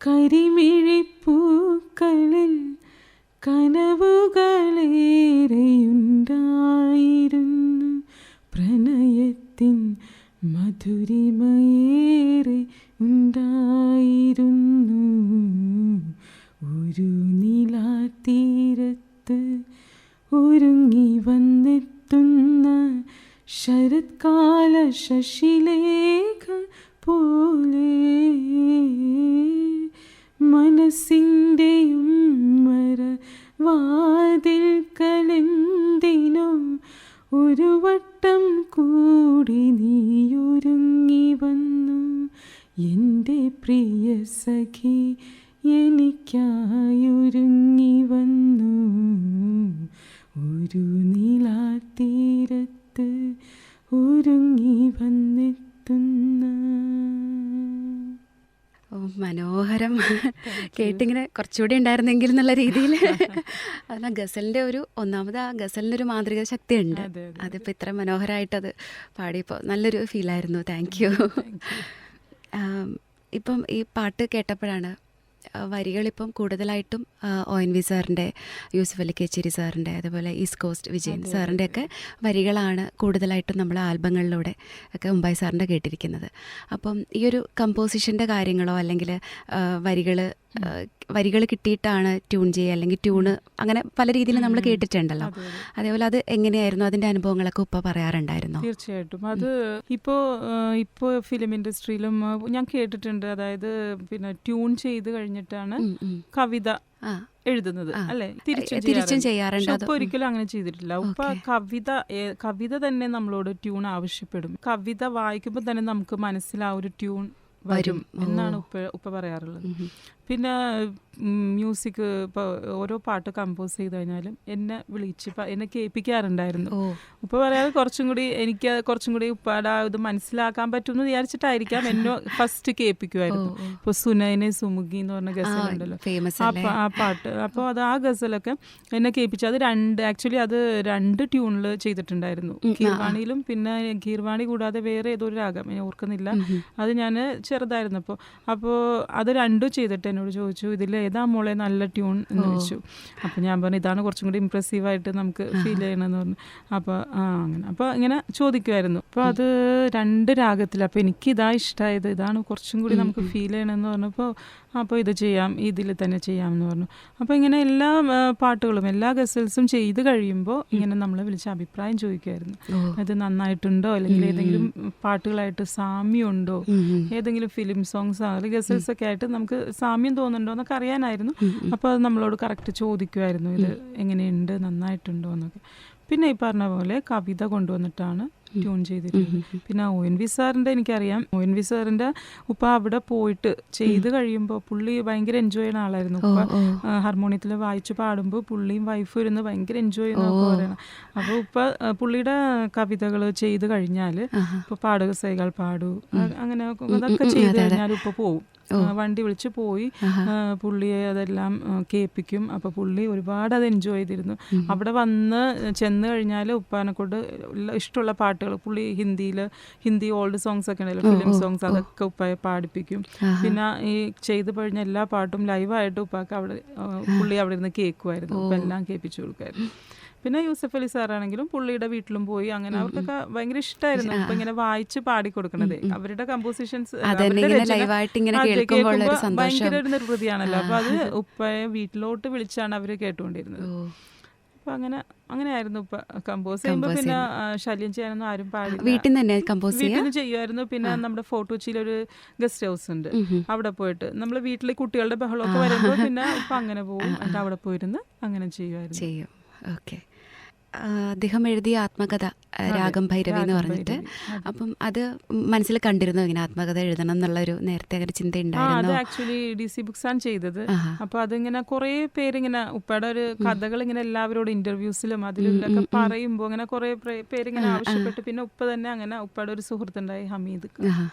കരിമിഴിപ്പൂക്കളിൽ കനവുകളേറെയുണ്ടായിരുന്നു. പ്രണയത്തിൻ മധുരിമയേറെ ഉണ്ടായിരുന്നു. ഒരു നീലാതീരത്ത് ഒരുങ്ങി വന്നെത്തുന്ന ശരത്കാല ശശിലേഖ പോലെ മനസ്സിൻ്റെയും മരവാതിൽക്കലെന്തിനോ ഒരു വട്ടം കൂടി നീയൊരുങ്ങി വന്നു. എൻ്റെ പ്രിയ സഖി എനിക്കായൊരുങ്ങി വന്നു. ഒരു നീലാതീരത്ത് ഒരുങ്ങി വന്നെത്തുന്ന. ഓ, മനോഹരം. കേട്ടിങ്ങനെ കുറച്ചുകൂടി ഉണ്ടായിരുന്നെങ്കിൽ എന്നുള്ള രീതിയിൽ. അതാ ഗസലിൻ്റെ ഒരു ഒന്നാമത് ആ ഗസലിൻ്റെ ഒരു മാന്ത്രിക ശക്തിയുണ്ട്. അതിപ്പോൾ ഇത്ര മനോഹരമായിട്ടത് പാടിയപ്പോൾ നല്ലൊരു ഫീലായിരുന്നു. Thank you. ഇപ്പം ഈ പാട്ട് കേട്ടപ്പോഴാണ് വരികളിപ്പം കൂടുതലായിട്ടും ONV സാറിൻ്റെ, യൂസഫ് അലി കേച്ചേരി സാറിൻ്റെ, അതുപോലെ ഈസ്റ്റ് കോസ്റ്റ് വിജയൻ സാറിൻ്റെ ഒക്കെ വരികളാണ് കൂടുതലായിട്ടും നമ്മൾ ആൽബങ്ങളിലൂടെ ഒക്കെ മുംബൈ സാറിൻ്റെ കേട്ടിരിക്കുന്നത്. അപ്പം ഈ ഒരു കമ്പോസിഷൻ്റെ കാര്യങ്ങളോ അല്ലെങ്കിൽ വരികൾ കിട്ടിയിട്ടാണ് ട്യൂൺ ചെയ്യുക, അല്ലെങ്കിൽ ട്യൂണ് അങ്ങനെ പല രീതിയിൽ നമ്മൾ കേട്ടിട്ടുണ്ടല്ലോ. അതേപോലെ അത് എങ്ങനെയായിരുന്നു, അതിൻ്റെ അനുഭവങ്ങളൊക്കെ ഉപ്പ പറയാറുണ്ടായിരുന്നോ? തീർച്ചയായിട്ടും. അത് ഇപ്പോൾ ഫിലിം ഇൻഡസ്ട്രിയിലും ഞാൻ കേട്ടിട്ടുണ്ട്. അതായത് പിന്നെ ട്യൂൺ ചെയ്ത് കഴിഞ്ഞിട്ടാണ് കവിത എഴുതുന്നത് അല്ലെ, തിരിച്ചും ചെയ്യാറുണ്ട്. ഉപ്പ ഒരിക്കലും അങ്ങനെ ചെയ്തിട്ടില്ല. ഉപ്പ കവിത തന്നെ നമ്മളോട് ട്യൂൺ ആവശ്യപ്പെടും. കവിത വായിക്കുമ്പോൾ തന്നെ നമുക്ക് മനസ്സിൽ ആ ഒരു ട്യൂൺ വരും എന്നാണ് ഉപ്പ പറയാറുള്ളത്. പിന്നെ മ്യൂസിക് ഇപ്പോൾ ഓരോ പാട്ട് കമ്പോസ് ചെയ്ത് കഴിഞ്ഞാലും എന്നെ വിളിച്ച് എന്നെ കേൾപ്പിക്കാറുണ്ടായിരുന്നു. ഉപ്പ പറയാതെ എനിക്ക് കുറച്ചും കൂടി ഉപ്പാടെ ഇത് മനസ്സിലാക്കാൻ പറ്റുമെന്ന് വിചാരിച്ചിട്ടായിരിക്കാം എന്നെ ഫസ്റ്റ് കേൾപ്പിക്കുമായിരുന്നു. ഇപ്പോൾ സുനൈനെ സുമുഖി എന്ന് പറഞ്ഞ ഗസലുണ്ടല്ലോ, ആ പാട്ട്. അപ്പോൾ അത് ആ ഗസലൊക്കെ എന്നെ കേൾപ്പിച്ചു. അത് അത് രണ്ട് ട്യൂണിൽ ചെയ്തിട്ടുണ്ടായിരുന്നു. ഗീർവാണിയിലും പിന്നെ ഗീർവാണി കൂടാതെ വേറെ ഏതോ ഒരു രാഗം ഞാൻ ഓർക്കുന്നില്ല. അത് ഞാൻ ചെറുതായിരുന്നു അപ്പോൾ അത് രണ്ടും ചെയ്തിട്ട് എന്നോട് ചോദിച്ചു, ഇതിൽ ഏതാ മോളെ നല്ല ട്യൂൺ എന്ന് ചോദിച്ചു. അപ്പോൾ ഞാൻ പറഞ്ഞു ഇതാണ് കുറച്ചും കൂടി ഇമ്പ്രസീവായിട്ട് നമുക്ക് ഫീൽ ചെയ്യണമെന്ന് പറഞ്ഞു. അപ്പോൾ അങ്ങനെ അപ്പോൾ ഇങ്ങനെ ചോദിക്കുമായിരുന്നു. അപ്പോൾ അത് രണ്ട് രാഗത്തിൽ. അപ്പോൾ എനിക്കിതാ ഇഷ്ടമായത്, ഇതാണ് കുറച്ചും കൂടി നമുക്ക് ഫീൽ ചെയ്യണമെന്ന് പറഞ്ഞപ്പോൾ അപ്പോൾ ഇത് ചെയ്യാം, ഇതിൽ തന്നെ ചെയ്യാമെന്ന് പറഞ്ഞു. അപ്പോൾ ഇങ്ങനെ എല്ലാ പാട്ടുകളും എല്ലാ ഗസൽസും ചെയ്ത് കഴിയുമ്പോൾ ഇങ്ങനെ നമ്മളെ വിളിച്ച് അഭിപ്രായം ചോദിക്കുമായിരുന്നു. ഇത് നന്നായിട്ടുണ്ടോ, അല്ലെങ്കിൽ ഏതെങ്കിലും പാട്ടുകളായിട്ട് സാമ്യമുണ്ടോ, ഏതെങ്കിലും ഫിലിം സോങ്സ് അല്ലെങ്കിൽ ഗസൽസ് ഒക്കെ ആയിട്ട് നമുക്ക് സാമ്യം തോന്നുന്നുണ്ടോ എന്നൊക്കെ അറിയാനായിരുന്നു. അപ്പോൾ അത് നമ്മളോട് കറക്റ്റ് ചോദിക്കുമായിരുന്നു, ഇത് എങ്ങനെയുണ്ട്, നന്നായിട്ടുണ്ടോ എന്നൊക്കെ. പിന്നെ ഈ പറഞ്ഞ പോലെ കവിത കൊണ്ടുവന്നിട്ടാണ് ട്യൂൺ ചെയ്തിരുന്നത്. പിന്നെ ONV സാറിൻ്റെ എനിക്കറിയാം, ONV സാറിൻ്റെ ഉപ്പ അവിടെ പോയിട്ട് ചെയ്ത് കഴിയുമ്പോൾ പുള്ളി ഭയങ്കര എൻജോയ് ചെയ്യുന്ന ആളായിരുന്നു. ഉപ്പ ഹാർമോണിയത്തിൽ വായിച്ച് പാടുമ്പോൾ പുള്ളിയും വൈഫും ഇരുന്ന് ഭയങ്കര എൻജോയ് ചെയ്യുന്നതൊക്കെ പറയണം. അപ്പോൾ ഉപ്പ പുള്ളിയുടെ കവിതകൾ ചെയ്ത് കഴിഞ്ഞാൽ ഇപ്പോൾ പാടുക സൈകൾ പാടൂ അങ്ങനെ അതൊക്കെ ചെയ്ത് കഴിഞ്ഞാൽ ഉപ്പ പോവും, വണ്ടി വിളിച്ച് പോയി പുള്ളിയെ അതെല്ലാം കേൾപ്പിക്കും. അപ്പോൾ പുള്ളി ഒരുപാട് അത് എൻജോയ് ചെയ്തിരുന്നു. അവിടെ ചെന്ന് കഴിഞ്ഞാൽ ഉപ്പാനെ കൊണ്ട് ഇഷ്ടമുള്ള പാട്ടുകൾ പുള്ളി ഹിന്ദി ഓൾഡ് സോങ്സ് ഒക്കെ ഉണ്ടല്ലോ, ഫിലിം സോങ്സ്, അതൊക്കെ ഉപ്പയെ പാടിപ്പിക്കും. പിന്നെ ഈ ചെയ്ത് കഴിഞ്ഞ എല്ലാ പാട്ടും ലൈവായിട്ട് ഉപ്പാക്ക് പുള്ളി അവിടെ ഇരുന്ന് കേൾക്കുമായിരുന്നു. ഉപ്പ എല്ലാം കേൾപ്പിച്ചു കൊടുക്കുമായിരുന്നു. പിന്നെ യൂസഫ് അലി സാറാണെങ്കിലും പുള്ളിയുടെ വീട്ടിലും പോയി അങ്ങനെ അവർക്കൊക്കെ ഭയങ്കര ഇഷ്ടമായിരുന്നു ഇപ്പൊ ഇങ്ങനെ വായിച്ച് പാടിക്കൊടുക്കണത്. അവരുടെ കമ്പോസിഷൻസ് ഭയങ്കര ഒരു നിർവൃതിയാണല്ലോ. അപ്പൊ അത് ഉപ്പയെ വീട്ടിലോട്ട് വിളിച്ചാണ് അവര് കേട്ടുകൊണ്ടിരുന്നത്. അപ്പൊ അങ്ങനെയായിരുന്നു ഇപ്പൊ കമ്പോസ് ചെയ്യുമ്പോ. പിന്നെ ശല്യം ചെയ്യാനൊന്നും ആരും പാടില്ല, വീട്ടിൽ നിന്ന് ചെയ്യുമായിരുന്നു. പിന്നെ നമ്മുടെ ഫോർട്ട് കൊച്ചിയിലൊരു ഗസ്റ്റ് ഹൗസ് ഉണ്ട്, അവിടെ പോയിട്ട് നമ്മൾ വീട്ടിലെ കുട്ടികളുടെ ബഹളമൊക്കെ വരുമ്പോൾ പിന്നെ ഇപ്പൊ അങ്ങനെ പോകും, എന്നിട്ട് അവിടെ പോയിരുന്ന് അങ്ങനെ ചെയ്യുമായിരുന്നു. ഓക്കെ. അദ്ദേഹം എഴുതിയ ആത്മകഥ രാഗം ഭൈരവി എന്ന് പറഞ്ഞിട്ട്, അപ്പം അത് മനസ്സിൽ കണ്ടിരുന്നു ഇങ്ങനെ ആത്മകഥ എഴുതണം എന്നുള്ളൊരു നേരത്തെ അങ്ങനെ ചിന്ത ഉണ്ടായിരുന്നു. അത് ആക്ച്വലി DC ബുക്സ് ആണ് ചെയ്തത്. അപ്പൊ അതിങ്ങനെ കുറെ പേരിങ്ങനെ ഉപ്പയുടെ ഒരു കഥകൾ ഇങ്ങനെ എല്ലാവരോടും ഇന്റർവ്യൂസിലും അതിലൊക്കെ പറയുമ്പോൾ അങ്ങനെ കുറെ പേരിങ്ങനെ ആവശ്യപ്പെട്ട് പിന്നെ ഉപ്പ തന്നെ അങ്ങനെ ഉപ്പയുടെ ഒരു സുഹൃത്തുണ്ടായി ഹമീദ്,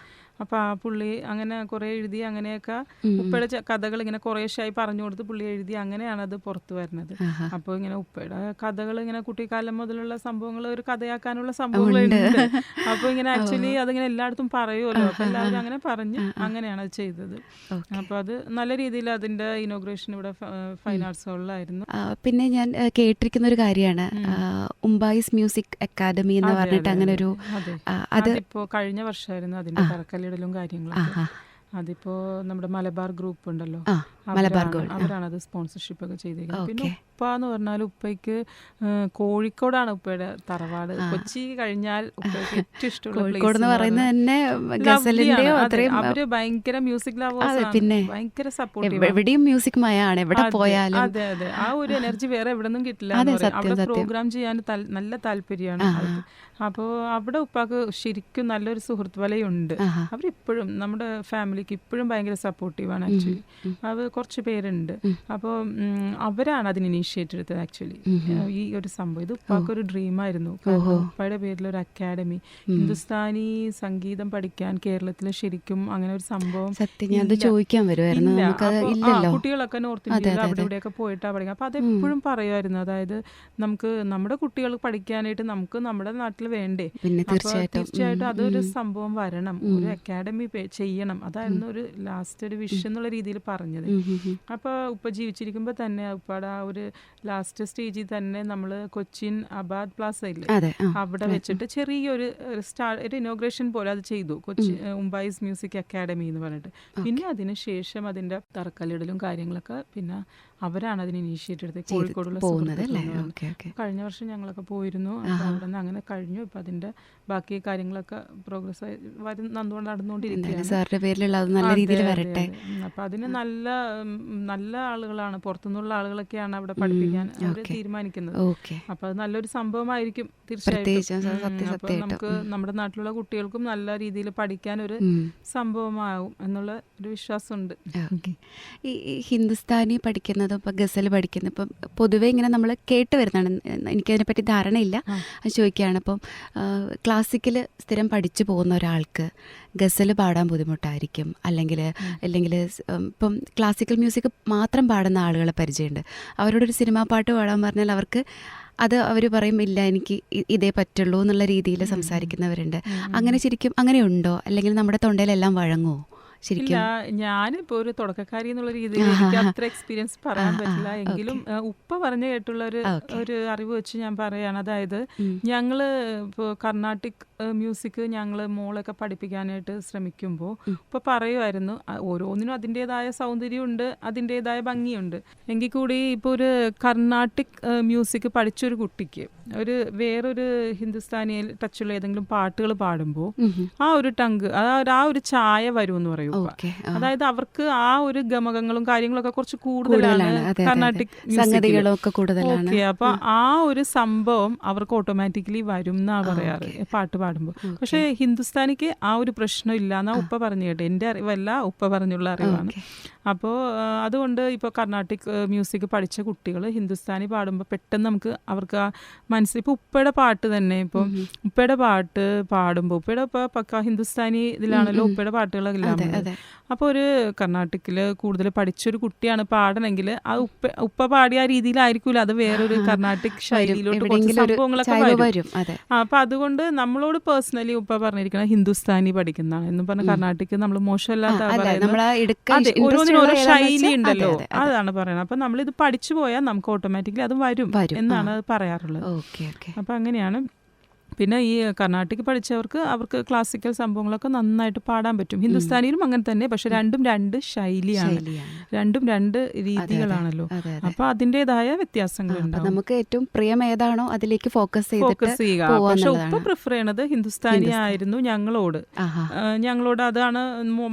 അപ്പോൾ ആ പുള്ളി അങ്ങനെ കുറേ എഴുതി, അങ്ങനെയൊക്കെ ഉപ്പയുടെ കഥകൾ ഇങ്ങനെ കുറേശ്ശായി പറഞ്ഞു കൊടുത്ത് പുള്ളി എഴുതി, അങ്ങനെയാണ് അത് പുറത്തു വരുന്നത്. അപ്പോൾ ഇങ്ങനെ ഉപ്പയുടെ കഥകൾ ഇങ്ങനെ കുട്ടിക്കാലം മുതലുള്ള സംഭവങ്ങൾ ഒരു കഥയാക്കാനുള്ള സംഭവങ്ങളുണ്ട്. അപ്പോൾ ഇങ്ങനെ ആക്ച്വലി അതിങ്ങനെ എല്ലായിടത്തും പറയുമല്ലോ, അപ്പോൾ എല്ലാവരും അങ്ങനെ പറഞ്ഞ് അങ്ങനെയാണ് അത് ചെയ്തത്. അപ്പോൾ അത് നല്ല രീതിയിൽ അതിൻ്റെ ഇനോഗ്രേഷൻ ഇവിടെ ഫൈൻ ആർട്സ് ഹോളിലായിരുന്നു. പിന്നെ ഞാൻ കേട്ടിരിക്കുന്ന ഒരു കാര്യമാണ് ഉംബായിസ് മ്യൂസിക് അക്കാദമി എന്ന് പറഞ്ഞിട്ട് അങ്ങനെ ഒരു, അതിപ്പോൾ കഴിഞ്ഞ വർഷമായിരുന്നു അതിൻ്റെ തറക്കല്ലിടലും കാര്യങ്ങളൊക്കെ. അതിപ്പോൾ നമ്മുടെ മലബാർ ഗ്രൂപ്പ് ഉണ്ടല്ലോ, അവരാണ് അത് സ്പോൺസർഷിപ്പ് ഒക്കെ ചെയ്തിരിക്കുന്നത്. പിന്നെ ഉപ്പ എന്ന് പറഞ്ഞാൽ ഉപ്പയ്ക്ക് കോഴിക്കോടാണ് ഉപ്പയുടെ തറവാട്. കൊച്ചി കഴിഞ്ഞാൽ ഉപ്പയ്ക്ക് ഏറ്റവും ഇഷ്ടമുള്ള അവര് ഭയങ്കര മ്യൂസിക് ലവേഴ്സ്, പിന്നെ ഭയങ്കര സപ്പോർട്ടീവ്, എവിടെയും മ്യൂസിക് മയാണ്, എവിടെ പോയാലും. അതെ അതെ, ആ ഒരു എനർജി വേറെ എവിടെ നിന്നും കിട്ടില്ല. അവിടെ പ്രോഗ്രാം ചെയ്യാൻ നല്ല താല്പര്യമാണ്. അപ്പോൾ അവിടെ ഉപ്പാക്ക് ശരിക്കും നല്ലൊരു സുഹൃത്ത് വലയുണ്ട്. അവരിപ്പോഴും നമ്മുടെ ഫാമിലിക്ക് ഇപ്പോഴും ഭയങ്കര സപ്പോർട്ടീവാണ്. ആക്ച്വലി അത് കുറച്ച് പേരുണ്ട്. അപ്പോൾ അവരാണ് അതിന് ഇനീഷ്യേറ്റ് എടുത്തത്. ആക്ച്വലി ഈ ഒരു സംഭവം ഇത് ഉപ്പാക്കൊരു ഡ്രീമായിരുന്നു. ഉപ്പയുടെ പേരിലൊരു അക്കാഡമി, ഹിന്ദുസ്ഥാനി സംഗീതം പഠിക്കാൻ കേരളത്തിൽ ശരിക്കും അങ്ങനെ ഒരു സംഭവം കുട്ടികളൊക്കെ നോർത്ത് ഇന്ത്യയിൽ അവിടെ ഇവിടെയൊക്കെ പോയിട്ടാണ് പഠിക്കുക. അപ്പോൾ അതെപ്പോഴും പറയുമായിരുന്നു, അതായത് നമുക്ക് നമ്മുടെ കുട്ടികൾ പഠിക്കാനായിട്ട് നമുക്ക് നമ്മുടെ നാട്ടിൽ വേണ്ടേ, തീർച്ചയായിട്ടും അതൊരു സംഭവം വരണം, ഒരു അക്കാഡമി ചെയ്യണം. അതായിരുന്നു ഒരു ലാസ്റ്റ് ഒരു വിഷയം എന്നുള്ള രീതിയിൽ പറഞ്ഞത്. അപ്പോൾ ഉപ്പ ജീവിച്ചിരിക്കുമ്പോൾ തന്നെ ഉപ്പയുടെ ആ ഒരു ലാസ്റ്റ് സ്റ്റേജിൽ തന്നെ നമ്മൾ കൊച്ചിൻ അബാദ് പ്ലാസ ഇല്ലേ, അവിടെ വെച്ചിട്ട് ചെറിയൊരു ഒരു ഇനോഗ്രേഷൻ പോലെ അത് ചെയ്തു, കൊച്ചി ഉംബായിസ് മ്യൂസിക് അക്കാഡമി എന്ന് പറഞ്ഞിട്ട്. പിന്നെ അതിന് ശേഷം അതിന്റെ തറക്കല്ലിടലും കാര്യങ്ങളൊക്കെ പിന്നെ അവരാണ് അതിന് ഇനീഷ്യേറ്റ് എടുത്തത്. കോഴിക്കോടുള്ള കഴിഞ്ഞ വർഷം ഞങ്ങളൊക്കെ പോയിരുന്നു. അവിടെ നിന്ന് അങ്ങനെ കഴിഞ്ഞു. ഇപ്പം അതിന്റെ ബാക്കി കാര്യങ്ങളൊക്കെ പ്രോഗ്രസ് നടന്നുകൊണ്ടിരിക്കുകയാണ്. അപ്പം അതിന് നല്ല ആളുകളാണ്, പുറത്തുനിന്നുള്ള ആളുകളൊക്കെയാണ് അവിടെ പഠിപ്പിക്കാൻ അവർ തീരുമാനിക്കുന്നത്. അപ്പം അത് നല്ലൊരു സംഭവമായിരിക്കും തീർച്ചയായിട്ടും. അപ്പം നമുക്ക് നമ്മുടെ നാട്ടിലുള്ള കുട്ടികൾക്കും നല്ല രീതിയിൽ പഠിക്കാൻ ഒരു സംഭവമാകും എന്നുള്ള ഒരു വിശ്വാസമുണ്ട്. ഈ ഹിന്ദുസ്ഥാനി പഠിക്കുന്നതും ഇപ്പം ഗസൽ പഠിക്കുന്നത് ഇപ്പം പൊതുവേ ഇങ്ങനെ നമ്മൾ കേട്ട് വരുന്നതാണ്, എനിക്കതിനെപ്പറ്റി ധാരണയില്ല, അത് ചോദിക്കുകയാണ്. അപ്പം ക്ലാസിക്കൽ സ്ഥിരം പഠിച്ചു പോകുന്ന ഒരാൾക്ക് ഗസൽ പാടാൻ ബുദ്ധിമുട്ടായിരിക്കും, അല്ലെങ്കിൽ ഇപ്പം ക്ലാസിക്കൽ മ്യൂസിക് മാത്രം പാടുന്ന ആളുകളെ പരിചയമുണ്ട്. അവരോടൊരു സിനിമാ പാട്ട് പാടാൻ പറഞ്ഞാൽ അവർക്ക് അത് അവർ പറയും ഇല്ല എനിക്ക് ഇതേ പറ്റുള്ളൂ എന്നുള്ള രീതിയിൽ സംസാരിക്കുന്നവരുണ്ട്. അങ്ങനെ ശരിക്കും അങ്ങനെയുണ്ടോ, അല്ലെങ്കിൽ നമ്മുടെ തൊണ്ടയിലെല്ലാം വഴങ്ങുമോ? ഇല്ല, ഞാനിപ്പോൾ ഒരു തുടക്കക്കാരി എന്നുള്ള രീതിയിൽ എനിക്ക് അത്ര എക്സ്പീരിയൻസ് പറയാൻ പറ്റില്ല. എങ്കിലും ഉപ്പ പറഞ്ഞു കേട്ടുള്ള ഒരു അറിവ് വെച്ച് ഞാൻ പറയാണ്. അതായത് ഞങ്ങള് ഇപ്പോൾ കർണാട്ടിക് മ്യൂസിക് ഞങ്ങള് മോളൊക്കെ പഠിപ്പിക്കാനായിട്ട് ശ്രമിക്കുമ്പോൾ ഉപ്പ പറയുമായിരുന്നു ഓരോന്നിനും അതിൻ്റെതായ സൗന്ദര്യമുണ്ട്, അതിൻ്റെതായ ഭംഗിയുണ്ട്. എങ്കിൽ കൂടി ഇപ്പോൾ ഒരു കർണാട്ടിക് മ്യൂസിക് പഠിച്ചൊരു കുട്ടിക്ക് ഒരു വേറൊരു ഹിന്ദുസ്ഥാനി ടച്ചുള്ള ഏതെങ്കിലും പാട്ടുകൾ പാടുമ്പോൾ ആ ഒരു ടങ്ക് ആ ഒരു ചായ വരും എന്ന് പറയും. അതായത് അവർക്ക് ആ ഒരു ഗമകങ്ങളും കാര്യങ്ങളൊക്കെ കുറച്ച് കൂടുതലാണ് കർണാട്ടിക് മ്യൂസിക്. അപ്പൊ ആ ഒരു സംഭവം അവർക്ക് ഓട്ടോമാറ്റിക്കലി വരും എന്നാ പറയാറ് പാട്ട് പാടുമ്പോൾ. പക്ഷെ ഹിന്ദുസ്ഥാനിക്ക് ആ ഒരു പ്രശ്നം ഇല്ല എന്നാ ഉപ്പ പറഞ്ഞു കേട്ടെ. എൻ്റെ അറിവല്ല, ഉപ്പ പറഞ്ഞുള്ള അറിവാണ്. അപ്പോൾ അതുകൊണ്ട് ഇപ്പോൾ കർണാട്ടിക് മ്യൂസിക് പഠിച്ച കുട്ടികൾ ഹിന്ദുസ്ഥാനി പാടുമ്പോൾ പെട്ടെന്ന് അവർക്ക് മനസ്സിൽ ഇപ്പോൾ ഉപ്പയുടെ പാട്ട് തന്നെ, ഇപ്പം ഉപ്പയുടെ പാട്ട് പാടുമ്പോൾ ഉപ്പയുടെ പക്ക ഹിന്ദുസ്ഥാനി ഇതിലാണല്ലോ ഉപ്പയുടെ പാട്ടുകളെല്ലാം. അപ്പോൾ ഒരു കർണാട്ടിക്കിൽ കൂടുതൽ പഠിച്ചൊരു കുട്ടിയാണ് പാടണമെങ്കിൽ ആ ഉപ്പ പാടിയ ആ രീതിയിലായിരിക്കില്ല, അത് വേറൊരു കർണാട്ടിക് ശൈലിയിലോട്ട് സംഭവങ്ങളൊക്കെ വരും. അപ്പൊ അതുകൊണ്ട് നമ്മളോട് പേഴ്സണലി ഉപ്പ പറഞ്ഞിരിക്കുന്നത് ഹിന്ദുസ്ഥാനി പഠിക്കുന്നതാണ് എന്ന് പറഞ്ഞ കർണാട്ടിക് നമ്മൾ മോശമല്ലാത്ത ഓരോന്നിനും ഓരോ ശൈലി ഉണ്ടല്ലോ, അതാണ് പറയുന്നത്. അപ്പൊ നമ്മളിത് പഠിച്ചു പോയാൽ നമുക്ക് ഓട്ടോമാറ്റിക്കലി അത് വരും എന്നാണ് പറയാറുള്ളത്. അപ്പൊ അങ്ങനെയാണ്. പിന്നെ ഈ കർണാട്ടിക് പഠിച്ചവർക്ക് അവർക്ക് ക്ലാസിക്കൽ സംഭവങ്ങളൊക്കെ നന്നായിട്ട് പാടാൻ പറ്റും. ഹിന്ദുസ്ഥാനിയിലും അങ്ങനെ തന്നെ, പക്ഷെ രണ്ടും രണ്ട് ശൈലിയാണ്, രണ്ടും രണ്ട് രീതികളാണല്ലോ. അപ്പൊ അതിൻ്റെതായ വ്യത്യാസങ്ങളുണ്ടാവും. നമുക്ക് ഏറ്റവും പ്രിയം ഏതാണോ അതിലേക്ക് ഫോക്കസ് ചെയ്യുക. പക്ഷെ ഉപ്പ പ്രിഫർ ചെയ്യണത് ഹിന്ദുസ്ഥാനി ആയിരുന്നു ഞങ്ങളോട് അതാണ്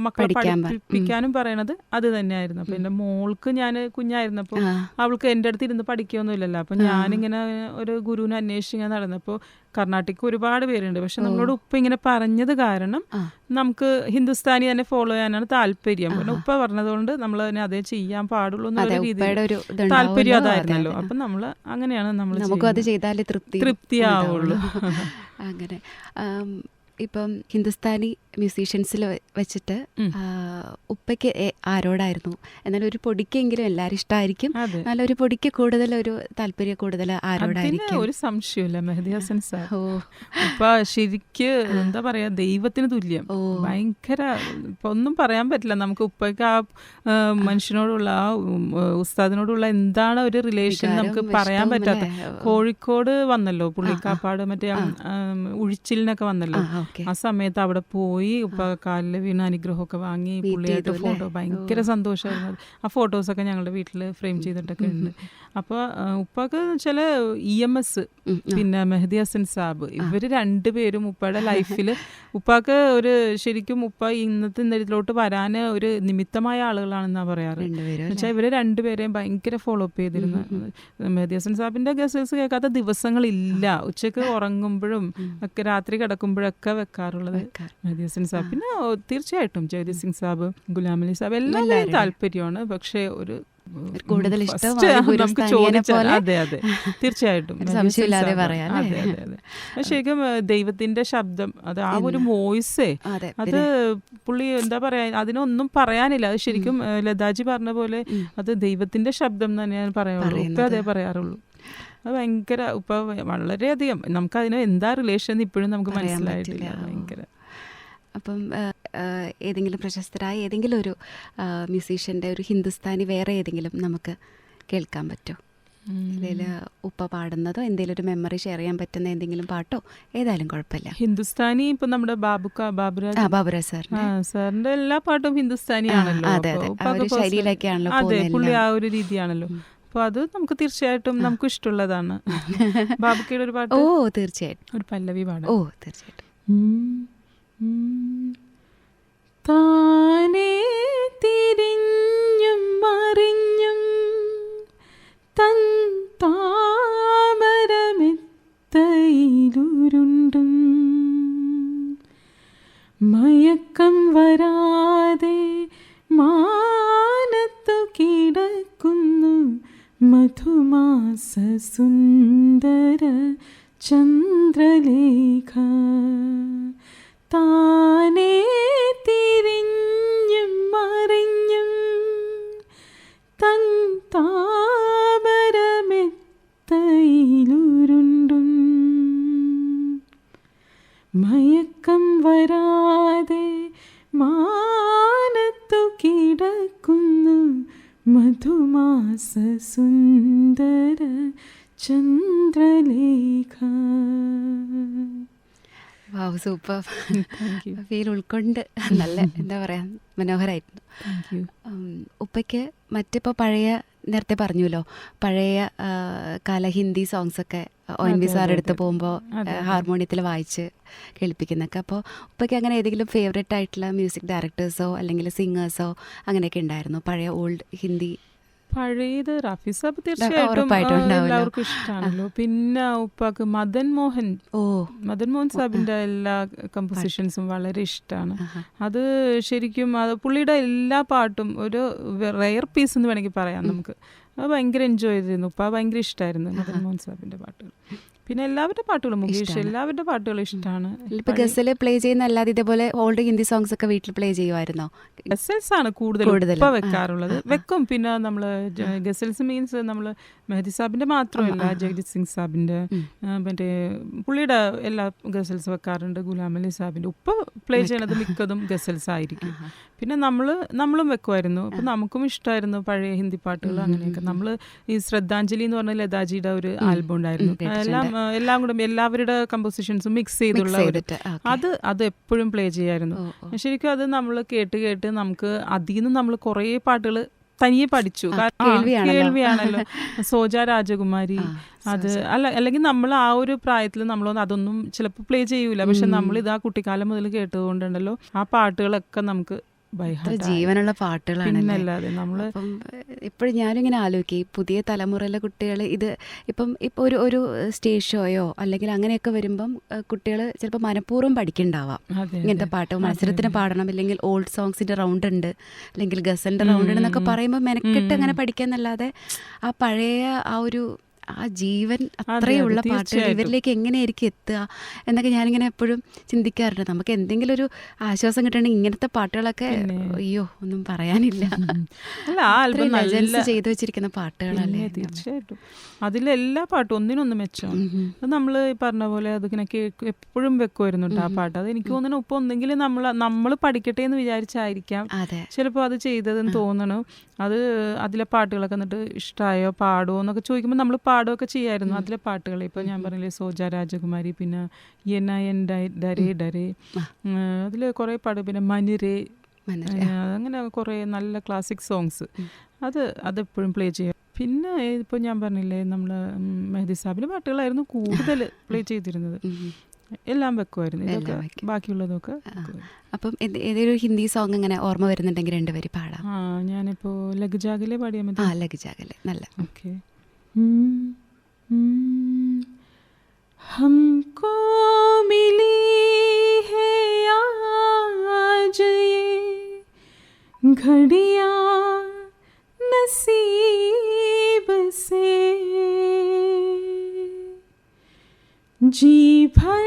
മക്കളെ പഠിപ്പിക്കാനും പറയണത് അത് തന്നെയായിരുന്നു. അപ്പൊ എന്റെ മോൾക്ക് ഞാൻ കുഞ്ഞായിരുന്നപ്പോൾ അവൾക്ക് എൻ്റെ അടുത്ത് ഇരുന്ന് പഠിക്കുകയൊന്നുമില്ലല്ലോ. അപ്പൊ ഞാനിങ്ങനെ ഒരു ഗുരുവിനെ അന്വേഷിച്ച് നടന്നപ്പോൾ കർണാട്ടിക് ഒരുപാട് പേരുണ്ട്, പക്ഷെ നമ്മളോട് ഉപ്പ ഇങ്ങനെ പറഞ്ഞത് കാരണം നമുക്ക് ഹിന്ദുസ്ഥാനി തന്നെ ഫോളോ ചെയ്യാനാണ് താല്പര്യം. പിന്നെ ഉപ്പ പറഞ്ഞതുകൊണ്ട് നമ്മൾ തന്നെ അതേ ചെയ്യാൻ പാടുള്ളൂ എന്നുള്ള രീതിയിൽ താല്പര്യം അതായിരുന്നല്ലോ. അപ്പം നമ്മൾ അങ്ങനെയാണ് നമ്മൾ തൃപ്തിയാവുള്ളൂ. അങ്ങനെ ഇപ്പം ഹിന്ദുസ്ഥാനി മ്യൂസീഷ്യൻസിൽ വെച്ചിട്ട് ഉപ്പയ്ക്ക് ആരോടായിരുന്നു? എന്നാൽ ഒരു പൊടിക്കെങ്കിലും എല്ലാവരും ഇഷ്ടമായിരിക്കും, എന്നാൽ ഒരു പൊടിക്ക് കൂടുതൽ ഒരു താല്പര്യം കൂടുതൽ ആരോടായിരിക്കും? ഒരു സംശയമില്ല, മെഹദി ഹസൻ സാർ. ഉപ്പ ശരിക്ക് എന്താ പറയാ, ദൈവത്തിന് തുല്യം. ഭയങ്കര ഇപ്പൊ ഒന്നും പറയാൻ പറ്റില്ല നമുക്ക്. ഉപ്പയ്ക്ക് ആ മനുഷ്യനോടുള്ള, ആ ഉസ്താദിനോടുള്ള എന്താണ് ഒരു റിലേഷൻ നമുക്ക് പറയാൻ പറ്റാത്ത. കോഴിക്കോട് വന്നല്ലോ പുള്ളിക്കാപ്പാട്, മറ്റേ ഉഴിച്ചിലിനൊക്കെ വന്നല്ലോ. ആ സമയത്ത് അവിടെ പോയി ഉപ്പ കാലിൽ വീണ അനുഗ്രഹമൊക്കെ വാങ്ങി പുള്ളിയായിട്ട് ഫോട്ടോ, ഭയങ്കര സന്തോഷമായിരുന്നു. ആ ഫോട്ടോസൊക്കെ ഞങ്ങളുടെ വീട്ടിൽ ഫ്രെയിം ചെയ്തിട്ടൊക്കെ ഉണ്ട്. അപ്പോൾ ഉപ്പക്ക് ചില EMS പിന്നെ മെഹദി ഹസൻ സാബ്, ഇവർ രണ്ടുപേരും ഉപ്പയുടെ ലൈഫിൽ ഉപ്പാക്ക് ഒരു ശരിക്കും ഉപ്പ ഇന്നത്തെ ഇതിലോട്ട് വരാൻ ഒരു നിമിത്തമായ ആളുകളാണെന്നാണ് പറയാറ്. എന്നുവെച്ചാൽ ഇവർ രണ്ടുപേരെയും ഭയങ്കര ഫോളോ അപ്പ് ചെയ്തിരുന്നു. മെഹദി ഹസൻ സാബിന്റെ ഗസൽസ് കേൾക്കാത്ത ദിവസങ്ങളില്ല. ഉച്ചക്ക് ഉറങ്ങുമ്പോഴും ഒക്കെ രാത്രി കിടക്കുമ്പോഴൊക്കെ വെക്കാറുള്ളത് മെഹദി ഹസൻ സാബ്. പിന്നെ തീർച്ചയായിട്ടും ജഗദീപ് സിംഗ് സാബ്, ഗുലാം അലി സാബ് എല്ലാവരും താല്പര്യമാണ്. പക്ഷേ ഒരു കൂടുതൽ നമുക്ക് ചോദിച്ചാൽ അതെ തീർച്ചയായിട്ടും സംശയമില്ലാതെ പറയാം. അതെ അതെ അതെ. ശരിക്കും ദൈവത്തിന്റെ ശബ്ദം, അത് ആ ഒരു വോയിസേ, അത് പുള്ളി എന്താ പറയാ, അതിനൊന്നും പറയാനില്ല. അത് ശരിക്കും ലതാജി പറഞ്ഞ പോലെ അത് ദൈവത്തിന്റെ ശബ്ദം തന്നെ ഞാൻ പറയാറുള്ളൂ. ഇപ്പം അതേ പറയാറുള്ളൂ. അത് ഭയങ്കര ഇപ്പൊ വളരെയധികം നമുക്കതിന് എന്താ റിലേഷൻ ഇപ്പോഴും നമുക്ക് മനസ്സിലായിട്ടില്ല. ഭയങ്കര. അപ്പം ഏതെങ്കിലും പ്രശസ്തരായ ഏതെങ്കിലും ഒരു മ്യൂസീഷ്യൻ്റെ ഒരു ഹിന്ദുസ്ഥാനി വേറെ ഏതെങ്കിലും നമുക്ക് കേൾക്കാൻ പറ്റുമോ? അല്ലെങ്കിൽ ഉപ്പ പാടുന്നതോ എന്തെങ്കിലും ഒരു മെമ്മറി ഷെയർ ചെയ്യാൻ പറ്റുന്ന എന്തെങ്കിലും പാട്ടോ ഏതായാലും കുഴപ്പമില്ല. ഹിന്ദുസ്ഥാനി ഇപ്പൊ നമ്മുടെ ബാബുരാജ് സാറിന്റെ എല്ലാ പാട്ടും ഹിന്ദുസ്ഥാനിയാണല്ലോ. അതെ അതെ, ശൈലിയിലൊക്കെയാണല്ലോ. അതെ, പുള്ളി ആ ഒരു രീതിയാണല്ലോ. അപ്പൊ അത് നമുക്ക് തീർച്ചയായിട്ടും നമുക്ക് ഇഷ്ടമുള്ളതാണ്. ബാബുക്കയുടെ ഒരു പാട്ട്. ഓ തീർച്ചയായിട്ടും, ഒരു പല്ലവി പാടാം. ഓ തീർച്ചയായിട്ടും. താനേ തിരിഞ്ഞും മറിഞ്ഞും തൻ താമരമെത്തയിലുരുണ്ടും മയക്കം വരാതെ മാനത്തു കിടക്കുന്നു മധുമാസ സുന്ദര ചന്ദ്രലേഖ. താനേ തിരിഞ്ഞും മറിഞ്ഞും തൻ താമരമെത്തയിലുരുണ്ടും മയക്കം വരാതെ മാനത്തു കിടക്കുന്നു മധുമാസ സുന്ദര ചന്ദ്രലേഖ. വാവ്, സൂപ്പർ. ഫീൽ ഉൾക്കൊണ്ട് നല്ല എന്താ പറയുക, മനോഹരമായിരുന്നു. ഉപ്പയ്ക്ക് മറ്റിപ്പോൾ പഴയ, നേരത്തെ പറഞ്ഞല്ലോ, പഴയ കാല ഹിന്ദി സോങ്സൊക്കെ ONV സാർ എടുത്ത് പോകുമ്പോൾ ഹാർമോണിയത്തിൽ വായിച്ച് കേൾപ്പിക്കുന്നൊക്കെ. അപ്പോൾ ഉപ്പയ്ക്ക് അങ്ങനെ ഏതെങ്കിലും ഫേവറേറ്റ് ആയിട്ടുള്ള മ്യൂസിക് ഡയറക്ടേഴ്സോ അല്ലെങ്കിൽ സിംഗേഴ്സോ അങ്ങനെയൊക്കെ ഉണ്ടായിരുന്നു പഴയ ഓൾഡ് ഹിന്ദി? പഴയത് റാഫി സാബ് തീർച്ചയായിട്ടും എല്ലാവർക്കും ഇഷ്ടമാണല്ലോ. പിന്നെ ഉപ്പാക്ക് മദൻ മോഹൻ സാബിന്റെ എല്ലാ കമ്പോസിഷൻസും വളരെ ഇഷ്ടമാണ്. അത് ശരിക്കും അത് പുള്ളിയുടെ എല്ലാ പാട്ടും ഒരു റെയർ പീസ് എന്ന് വേണമെങ്കിൽ പറയാം നമുക്ക്. അത് ഭയങ്കര എൻജോയ് ചെയ്തിരുന്നു. ഉപ്പ ഭയങ്കര ഇഷ്ടമായിരുന്നു മദൻ മോഹൻ സാബിന്റെ പാട്ടുകൾ. പിന്നെ എല്ലാവരുടെ പാട്ടുകളും, മുകേഷ് എല്ലാവരുടെ പാട്ടുകളും ഇഷ്ടമാണ്. ഇപ്പൊ ഗസൽ പ്ലേ ചെയ്യുന്ന അല്ലാതെ ഇതേപോലെ ഓൾഡ് ഹിന്ദി സോങ്സ് ഒക്കെ വീട്ടിൽ പ്ലേ ചെയ്യുമായിരുന്നോ? ഗസൽസ് ആണ് കൂടുതൽ വെക്കാറുള്ളത്. വെക്കും. പിന്നെ നമ്മള് ഗസൽസ് മീൻസ് നമ്മള് മെഹദി സാബിന്റെ മാത്രമല്ല, ജഗദീപ് സിംഗ് സാബിന്റെ, മറ്റേ പുള്ളിയുടെ എല്ലാ ഗസൽസ് വെക്കാറുണ്ട്. ഗുലാം അലി സാബിന്റെ. ഉപ്പ പ്ലേ ചെയ്യണത് മിക്കതും ഗസൽസ് ആയിരിക്കും. പിന്നെ നമ്മളും വെക്കുമായിരുന്നു. അപ്പൊ നമുക്കും ഇഷ്ടമായിരുന്നു പഴയ ഹിന്ദി പാട്ടുകൾ. അങ്ങനെയൊക്കെ നമ്മള് ഈ ശ്രദ്ധാഞ്ജലി എന്ന് പറഞ്ഞ ലതാജിയുടെ ഒരു ആൽബം ഉണ്ടായിരുന്നു. എല്ലാം കൂടെ എല്ലാവരുടെ കമ്പോസിഷൻസും മിക്സ് ചെയ്തുള്ള അത് എപ്പോഴും പ്ലേ ചെയ്യായിരുന്നു. ശരിക്കും അത് നമ്മൾ കേട്ട് നമുക്ക് അതിൽ നിന്ന് നമ്മൾ കുറേ പാട്ടുകൾ തനിയെ പഠിച്ചു. കേൾവിയാണല്ലോ. സോജ രാജകുമാരി, അത് അല്ലെങ്കിൽ നമ്മൾ ആ ഒരു പ്രായത്തിൽ നമ്മളൊന്നും അതൊന്നും ചിലപ്പോൾ പ്ലേ ചെയ്യൂല. പക്ഷെ നമ്മൾ ഇത് ആ കുട്ടിക്കാലം മുതൽ കേട്ടതുകൊണ്ടുണ്ടല്ലോ ആ പാട്ടുകളൊക്കെ നമുക്ക് ജീവനുള്ള പാട്ടുകളാണ്. അപ്പം ഇപ്പോഴും ഞാനിങ്ങനെ ആലോചിക്കും, ഈ പുതിയ തലമുറയിലെ കുട്ടികൾ ഇത് ഇപ്പം ഒരു സ്റ്റേജ് ഷോയോ അല്ലെങ്കിൽ അങ്ങനെയൊക്കെ വരുമ്പം കുട്ടികൾ ചിലപ്പോൾ മനഃപൂർവ്വം പഠിക്കണ്ടാവാം ഇങ്ങനത്തെ പാട്ട്. മത്സരത്തിന് പാടണം, അല്ലെങ്കിൽ ഓൾഡ് സോങ്സിന്റെ റൗണ്ട് ഉണ്ട്, അല്ലെങ്കിൽ ഗസലിന്റെ റൗണ്ട് ഉണ്ട് എന്നൊക്കെ പറയുമ്പോൾ മെനക്കെട്ട് അങ്ങനെ പഠിക്കാന്നല്ലാതെ ആ പഴയ ആ ഒരു ആ ജീവൻ അത്രയുള്ള പാട്ടുകൾ ഇവരിലേക്ക് എങ്ങനെയായിരിക്കും എത്തുക എന്നൊക്കെ ഞാനിങ്ങനെ എപ്പോഴും ചിന്തിക്കാറുണ്ട്. നമുക്ക് എന്തെങ്കിലും ഒരു ആശ്വാസം കിട്ടണമെങ്കിൽ ഇങ്ങനത്തെ പാട്ടുകളൊക്കെ അയ്യോ ഒന്നും പറയാനില്ല. ചെയ്തു വെച്ചിരിക്കുന്ന പാട്ടുകളല്ലേ. തീർച്ചയായിട്ടും അതിലെല്ലാ പാട്ടും ഒന്നിനൊന്നും മെച്ചമാണ്. അത് നമ്മൾ പറഞ്ഞ പോലെ അതിങ്ങനെ എപ്പോഴും വെക്കുമായിരുന്നുണ്ട് ആ പാട്ട്. അത് എനിക്ക് തോന്നുന്നു ഇപ്പൊ ഒന്നെങ്കിലും നമ്മൾ പഠിക്കട്ടെ എന്ന് വിചാരിച്ചായിരിക്കാം ചിലപ്പോൾ അത് ചെയ്തതെന്ന് തോന്നണു. അത് അതിലെ പാട്ടുകളൊക്കെ എന്നിട്ട് ഇഷ്ടമായോ പാടുമോ എന്നൊക്കെ ചോദിക്കുമ്പോൾ നമ്മൾ പാടുകയൊക്കെ ചെയ്യായിരുന്നു അതിലെ പാട്ടുകൾ. ഇപ്പോൾ ഞാൻ പറഞ്ഞില്ലേ സോജ രാജകുമാരി, പിന്നെ ഡരേ ഡരേ, അതിൽ കുറേ പാട്ട്, പിന്നെ മനിരേ, അങ്ങനെ കുറേ നല്ല ക്ലാസിക് സോങ്സ് അതെപ്പോഴും പ്ലേ ചെയ്യാം. പിന്നെ ഇപ്പോൾ ഞാൻ പറഞ്ഞില്ലേ നമ്മൾ മെഹദി സാബിൻ്റെ പാട്ടുകളായിരുന്നു കൂടുതൽ പ്ലേ ചെയ്തിരുന്നത്. എല്ലാം വെക്കുമായിരുന്നു. ഇതൊക്കെ ബാക്കിയുള്ളതൊക്കെ. അപ്പം ഏതൊരു ഹിന്ദി സോങ് ഇങ്ങനെ ഓർമ്മ വരുന്നുണ്ടെങ്കിൽ 2 വരി പാടാം. ഞാനിപ്പോൾ ലഗ്ജാഗലെ പാടിയാൽ മതി. ലഗ്ജാഗലെ നല്ല. ഓക്കെ. हमको मिली है आज ये घड़ियां नसीब से, जी भर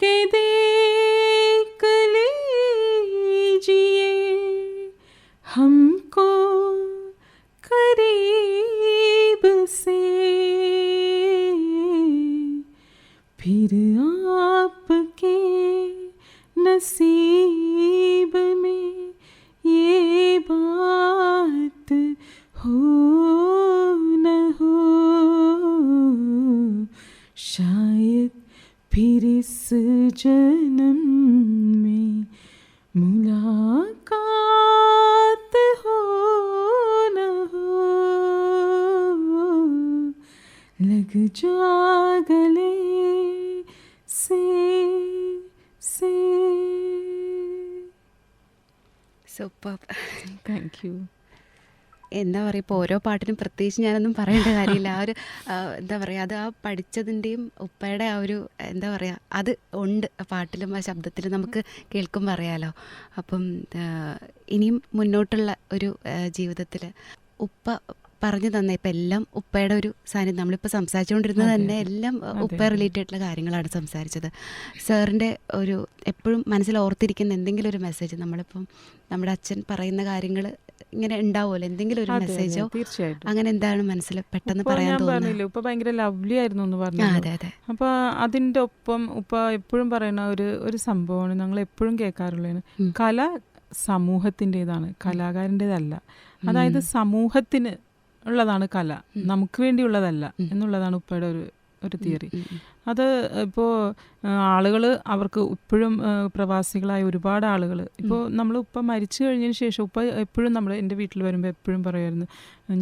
के देख लीजिए हमको करीब से, फिर आपके नसीब में ये बात हो न हो, शायद फिर इस जन्म में मुलाकात हो न हो, लग जा गले സൂപ്പർ. Thank you. എന്താ പറയുക, ഇപ്പോൾ ഓരോ പാട്ടിനും പ്രത്യേകിച്ച് ഞാനൊന്നും പറയേണ്ട കാര്യമില്ല. ആ ഒരു എന്താ പറയുക, അത് ആ പഠിച്ചതിൻ്റെയും ഉപ്പയുടെ ആ ഒരു എന്താ പറയുക അത് ഉണ്ട് ആ പാട്ടിലും ആ ശബ്ദത്തിലും നമുക്ക് കേൾക്കുമ്പോൾ അറിയാലോ. അപ്പം ഇനിയും മുന്നോട്ടുള്ള ഒരു ജീവിതത്തിൽ ഉപ്പ പറഞ്ഞു തന്നെ ഇപ്പം എല്ലാം ഉപ്പയുടെ ഒരു സാന്നിധ്യം. നമ്മളിപ്പോൾ സംസാരിച്ചുകൊണ്ടിരുന്നത് തന്നെ എല്ലാം ഉപ്പ റിലേറ്റഡ് ആയിട്ടുള്ള കാര്യങ്ങളാണ് സംസാരിച്ചത്. സാറിൻ്റെ ഒരു എപ്പോഴും മനസ്സിൽ ഓർത്തിരിക്കുന്ന എന്തെങ്കിലും ഒരു മെസ്സേജ്, നമ്മളിപ്പം നമ്മുടെ അച്ഛൻ പറയുന്ന കാര്യങ്ങൾ ഇങ്ങനെ ഉണ്ടാവുമല്ലോ, എന്തെങ്കിലും ഒരു മെസ്സേജോ അങ്ങനെ എന്താണ് മനസ്സിൽ പെട്ടെന്ന് പറയാൻ തോന്നുന്നത്? ഉപ്പ ഭയങ്കര ലവ്ലി ആയിരുന്നു എന്ന് പറഞ്ഞു. അതെ അതെ. അപ്പൊ അതിന്റെ ഒപ്പം ഉപ്പ എപ്പോഴും പറയുന്ന ഒരു സംഭവമാണ് ഞങ്ങൾ എപ്പോഴും കേൾക്കാറുള്ളതാണ്. കല സമൂഹത്തിൻ്റെതാണ്, കലാകാരൻ്റെതല്ല. അതായത് സമൂഹത്തിന് ഉള്ളതാണ് കല, നമുക്ക് വേണ്ടിയുള്ളതല്ല എന്നുള്ളതാണ് ഉപ്പയുടെ ഒരു തിയറി. അത് ഇപ്പോൾ ആളുകൾ അവർക്ക് ഇപ്പോഴും പ്രവാസികളായ ഒരുപാട് ആളുകൾ ഇപ്പോൾ നമ്മൾ ഉപ്പ മരിച്ചു കഴിഞ്ഞതിന് ശേഷം ഉപ്പ എപ്പോഴും നമ്മൾ എൻ്റെ വീട്ടിൽ വരുമ്പോൾ എപ്പോഴും പറയുമായിരുന്നു,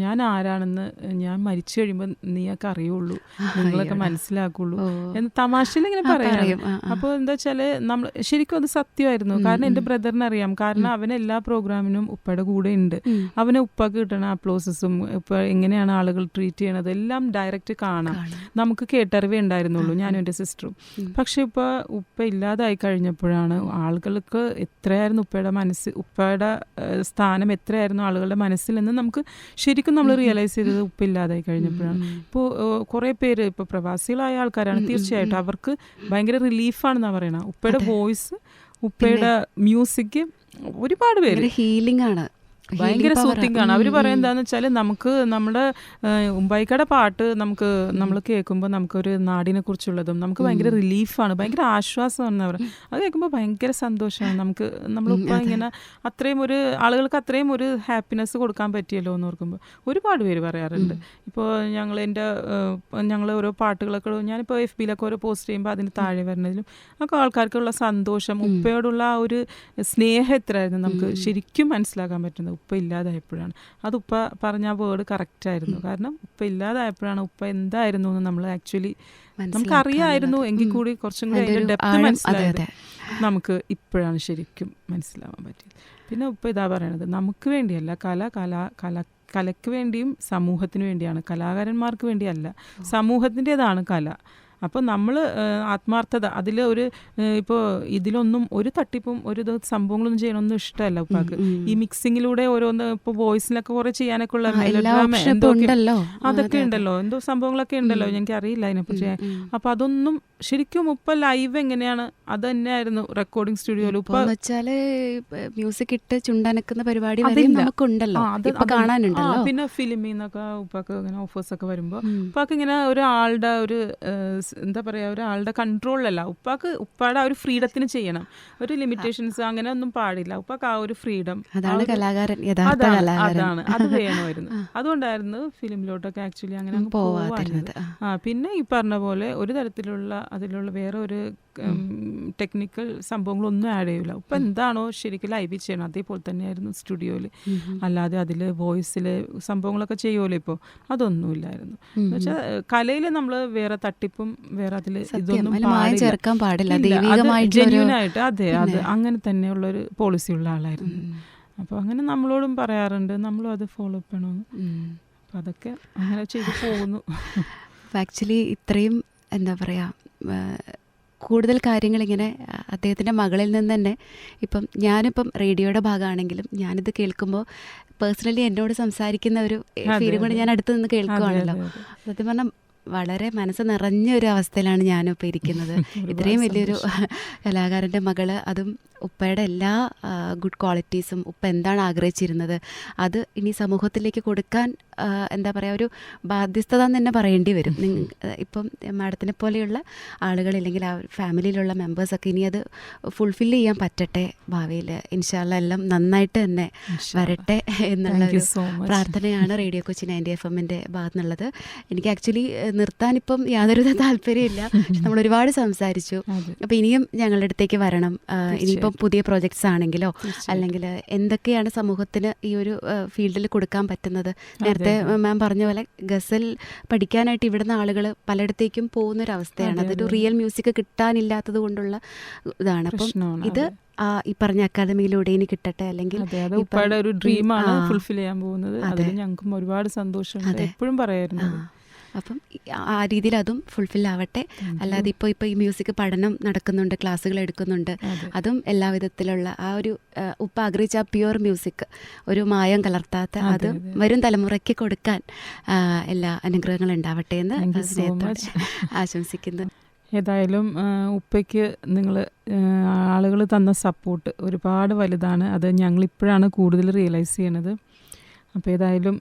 ഞാൻ ആരാണെന്ന് ഞാൻ മരിച്ചു കഴിയുമ്പോൾ നീയൊക്കെ അറിയുള്ളൂ, നിങ്ങളൊക്കെ മനസ്സിലാക്കുള്ളൂ എന്ന് തമാശയിൽ ഇങ്ങനെ പറയാം. അപ്പോൾ എന്താ വെച്ചാൽ നമ്മൾ ശരിക്കും അത് സത്യമായിരുന്നു. കാരണം എൻ്റെ ബ്രദറിന് അറിയാം, കാരണം അവൻ എല്ലാ പ്രോഗ്രാമിനും ഉപ്പയുടെ കൂടെ ഉണ്ട്. അവന് ഉപ്പക്ക് കിട്ടണ അപ്ലോസസും ഉപ്പ എങ്ങനെയാണ് ആളുകൾ ട്രീറ്റ് ചെയ്യണത് എല്ലാം ഡയറക്റ്റ് കാണാം. നമുക്ക് കേട്ടറിവേ ഉണ്ടായിരുന്നുള്ളൂ, ഞാനും എൻ്റെ സിസ്റ്ററും. പക്ഷെ ഇപ്പോൾ ഉപ്പ ഇല്ലാതായി കഴിഞ്ഞപ്പോഴാണ് ആളുകൾക്ക് എത്രയായിരുന്നു ഉപ്പയുടെ സ്ഥാനം എത്രയായിരുന്നു ആളുകളുടെ മനസ്സിൽ നിന്ന് നമുക്ക് ശരിക്കും നമ്മൾ റിയലൈസ് ചെയ്തത് ഉപ്പ ഇല്ലാതായി കഴിഞ്ഞപ്പോഴാണ്. ഇപ്പോൾ കുറേ പേര് ഇപ്പോൾ പ്രവാസികളായ ആൾക്കാരാണ്, തീർച്ചയായിട്ടും അവർക്ക് ഭയങ്കര റിലീഫാണെന്നാണ് പറയണത്. ഉപ്പയുടെ വോയിസ്, ഉപ്പയുടെ മ്യൂസിക് ഒരുപാട് പേര് ഹീലിംഗ് ആണ്, ഭയങ്കര സൂത്തിങ് ആണ്. അവർ പറയുന്നതാന്ന് വെച്ചാൽ നമുക്ക് നമ്മുടെ ഉമ്പായിക്കയുടെ പാട്ട് നമ്മൾ കേൾക്കുമ്പോൾ നമുക്കൊരു നാടിനെ കുറിച്ചുള്ളതും നമുക്ക് ഭയങ്കര റിലീഫാണ്, ഭയങ്കര ആശ്വാസമാണെന്ന് പറയുന്നത്. അത് കേൾക്കുമ്പോൾ ഭയങ്കര സന്തോഷമാണ്. നമ്മളിപ്പോൾ ഇങ്ങനെ അത്രയും ഒരു ആളുകൾക്ക് അത്രയും ഒരു ഹാപ്പിനെസ് കൊടുക്കാൻ പറ്റിയല്ലോ എന്ന് ഓർക്കുമ്പോൾ ഒരുപാട് പേര് പറയാറുണ്ട്. ഇപ്പോൾ ഞങ്ങൾ ഓരോ പാട്ടുകളൊക്കെ ഞാനിപ്പോൾ FBയിലൊക്കെ ഓരോ പോസ്റ്റ് ചെയ്യുമ്പോൾ അതിന് താഴെ വരുന്നതിലും ഒക്കെ ആൾക്കാർക്കുള്ള സന്തോഷം, ഉപ്പയോടുള്ള ആ ഒരു സ്നേഹം എത്രയായിരുന്നു നമുക്ക് ശരിക്കും മനസ്സിലാക്കാൻ പറ്റുന്നത് ഉപ്പ ഇല്ലാതായപ്പോഴാണ്. അത് ഉപ്പ പറഞ്ഞ ആ വേർഡ് കറക്റ്റായിരുന്നു. കാരണം ഉപ്പ ഇല്ലാതായപ്പോഴാണ് ഉപ്പ എന്തായിരുന്നു എന്ന് നമ്മൾ ആക്ച്വലി നമുക്കറിയായിരുന്നു എങ്കിൽ കൂടി കുറച്ചും കൂടി അതിൻ്റെ ഡെപ്ത് മനസ്സിലായത് നമുക്ക് ഇപ്പോഴാണ് ശരിക്കും മനസ്സിലാവാൻ പറ്റിയത്. പിന്നെ ഉപ്പ ഇതാ പറയണത്, നമുക്ക് വേണ്ടിയല്ല കലയ്ക്ക് വേണ്ടിയും സമൂഹത്തിന് വേണ്ടിയാണ്, കലാകാരന്മാർക്ക് വേണ്ടിയല്ല, സമൂഹത്തിൻ്റെതാണ് കല. അപ്പോൾ നമ്മൾ ആത്മാർത്ഥത അതിൽ ഒരു ഇപ്പോൾ ഇതിലൊന്നും ഒരു തട്ടിപ്പും ഒരു സംഭവങ്ങളൊന്നും ചെയ്യണമെന്നും ഇഷ്ടമല്ല ഉപ്പാക്ക്. ഈ മിക്സിങ്ങിലൂടെ ഓരോന്ന് ഇപ്പോൾ വോയിസിലൊക്കെ കുറെ ചെയ്യാനൊക്കെ ഉള്ള അതൊക്കെ ഉണ്ടല്ലോ, എന്തോ സംഭവങ്ങളൊക്കെ ഉണ്ടല്ലോ, എനിക്ക് അറിയില്ല അതിനെപ്പറ്റി. അപ്പോൾ അതൊന്നും ശരിക്കും ഉപ്പ ലൈവ് എങ്ങനെയാണ് അത് തന്നെയായിരുന്നു റെക്കോർഡിംഗ് സ്റ്റുഡിയോയിൽ. ഉപ്പ വെച്ചാല് മ്യൂസിക് ഇട്ട് ചുണ്ടനക്കുന്ന പരിപാടി നമുക്കുണ്ടല്ലോ, കാണാനുണ്ടല്ലോ. പിന്നെ ഫിലിമിൽ നിന്നൊക്കെ ഉപ്പാക്ക് ഇങ്ങനെ ഓഫേഴ്സ് ഒക്കെ വരുമ്പോൾ ഉപ്പാക്ക് ഇങ്ങനെ ഒരാളുടെ ഒരു എന്താ പറയുക, ഒരാളുടെ കൺട്രോളിലല്ല, ഉപ്പാടെ ആ ഒരു ഫ്രീഡത്തിന് ചെയ്യണം. ഒരു ലിമിറ്റേഷൻസ് അങ്ങനെ ഒന്നും പാടില്ല. ഉപ്പാക്ക് ആ ഒരു ഫ്രീഡം, അതാണ് കലാകാരൻ, അതാണ്, അത് വേണമായിരുന്നു. അതുകൊണ്ടായിരുന്നു ഫിലിമിലോട്ടൊക്കെ ആക്ച്വലി അങ്ങനെ പോവാറുണ്ട്. പിന്നെ ഈ പറഞ്ഞ പോലെ ഒരു തരത്തിലുള്ള അതിലുള്ള വേറെ ഒരു ടെക്നിക്കൽ സംഭവങ്ങളൊന്നും ആഡ് ചെയ്യില്ല. ഉപ്പ എന്താണോ ശരിക്കും ലൈവ് ചെയ്യണം അതേപോലെ തന്നെയായിരുന്നു സ്റ്റുഡിയോയിൽ. അല്ലാതെ അതിൽ വോയിസിൽ സംഭവങ്ങളൊക്കെ ചെയ്യുമല്ലോ ഇപ്പോൾ, അതൊന്നുമില്ലായിരുന്നു. എന്ന് വെച്ചാൽ കലയിൽ നമ്മൾ വേറെ തട്ടിപ്പും വേറെ അതിൽ ഇതൊന്നും ചേർക്കാൻ പാടില്ല, ജെന്യൂനായിട്ട്. അതെ, അത് അങ്ങനെ തന്നെയുള്ളൊരു പോളിസി ഉള്ള ആളായിരുന്നു. അപ്പോൾ അങ്ങനെ നമ്മളോടും പറയാറുണ്ട്, നമ്മളും അത് ഫോളോ അപ്പ് ചെയ്യണമെന്ന്. അപ്പം അതൊക്കെ അങ്ങനെ ചെയ്ത് പോകുന്നു. ആക്ച്വലി ഇത്രയും എന്താ പറയുക, കൂടുതൽ കാര്യങ്ങളിങ്ങനെ അദ്ദേഹത്തിൻ്റെ മകളിൽ നിന്ന് തന്നെ ഇപ്പം ഞാനിപ്പം റേഡിയോയുടെ ഭാഗമാണെങ്കിലും ഞാനിത് കേൾക്കുമ്പോൾ പേഴ്സണലി എന്നോട് സംസാരിക്കുന്ന ഒരു ഫീലും കൂടെ ഞാൻ അടുത്ത് നിന്ന് കേൾക്കുവാണല്ലോ. സത്യം പറഞ്ഞാൽ വളരെ മനസ്സ് നിറഞ്ഞ ഒരു അവസ്ഥയിലാണ് ഞാനിപ്പോൾ ഇരിക്കുന്നത്. ഇത്രയും വലിയൊരു കലാകാരൻ്റെ മകള്, അതും ഉപ്പയുടെ എല്ലാ ഗുഡ് ക്വാളിറ്റീസും ഉപ്പ എന്താണ് ആഗ്രഹിച്ചിരുന്നത് അത് ഇനി സമൂഹത്തിലേക്ക് കൊടുക്കാൻ എന്താ പറയുക, ഒരു ബാധ്യസ്ഥത എന്ന് തന്നെ പറയേണ്ടി വരും. ഇപ്പം മാഡത്തിനെ പോലെയുള്ള ആളുകൾ അല്ലെങ്കിൽ ആ ഫാമിലിയിലുള്ള മെമ്പേഴ്സൊക്കെ ഇനി അത് ഫുൾഫിൽ ചെയ്യാൻ പറ്റട്ടെ ഭാവിയിൽ. ഇൻഷാ അല്ലാ എല്ലാം നന്നായിട്ട് തന്നെ വരട്ടെ എന്നുള്ളൊരു പ്രാർത്ഥനയാണ് റേഡിയോ കൊച്ചി 90 FM-ൻ്റെ ഭാഗത്തു നിന്നുള്ളത്. എനിക്ക് ആക്ച്വലി നിർത്താനിപ്പം യാതൊരുവിധ താല്പര്യമില്ല. നമ്മൾ ഒരുപാട് സംസാരിച്ചു. അപ്പോൾ ഇനിയും ഞങ്ങളുടെ അടുത്തേക്ക് വരണം. ഇനിയിപ്പം പുതിയ പ്രോജക്ട്സ് ആണെങ്കിലോ അല്ലെങ്കിൽ എന്തൊക്കെയാണ് സമൂഹത്തിന് ഈ ഒരു ഫീൽഡിൽ കൊടുക്കാൻ പറ്റുന്നത്. നേരത്തെ മാം പറഞ്ഞ പോലെ ഗസൽ പഠിക്കാനായിട്ട് ഇവിടുന്ന് ആളുകൾ പലയിടത്തേക്കും പോകുന്നൊരവസ്ഥയാണ്. അതൊരു റിയൽ മ്യൂസിക് കിട്ടാനില്ലാത്തത് കൊണ്ടുള്ള ഇതാണ്. അപ്പം ഇത് ഈ പറഞ്ഞ അക്കാദമിയിലൂടെ ഇനി കിട്ടട്ടെ, അല്ലെങ്കിൽ ഉപ്പയുടെ ഒരു ഡ്രീമാണ് ഫുൾഫിൽ ചെയ്യാൻ പോകുന്നത്. അതിൽ ഞങ്ങൾക്കും ഒരുപാട് സന്തോഷമുണ്ട്, എപ്പോഴും പറയായിരുന്നു. അപ്പം ആ രീതിയിൽ അതും ഫുൾഫിൽ ആവട്ടെ. അല്ലാതെ ഇപ്പോൾ ഈ മ്യൂസിക് പഠനം നടക്കുന്നുണ്ട്, ക്ലാസ്സുകൾ എടുക്കുന്നുണ്ട്, അതും എല്ലാ വിധത്തിലുള്ള ആ ഒരു ഉപ്പ ആഗ്രഹിച്ച ആ പ്യുവർ മ്യൂസിക്, ഒരു മായം കലർത്താത്ത, അത് വരും തലമുറയ്ക്ക് കൊടുക്കാൻ എല്ലാ അനുഗ്രഹങ്ങളും ഉണ്ടാവട്ടെ എന്ന് സ്നേഹത്തോടെ ആശംസിക്കുന്നു. ഏതായാലും ഉപ്പയ്ക്ക് നിങ്ങൾ ആളുകൾ തന്ന സപ്പോർട്ട് ഒരുപാട് വലുതാണ്. അത് ഞങ്ങളിപ്പോഴാണ് കൂടുതൽ റിയലൈസ് ചെയ്യണത്. അപ്പോൾ ഏതായാലും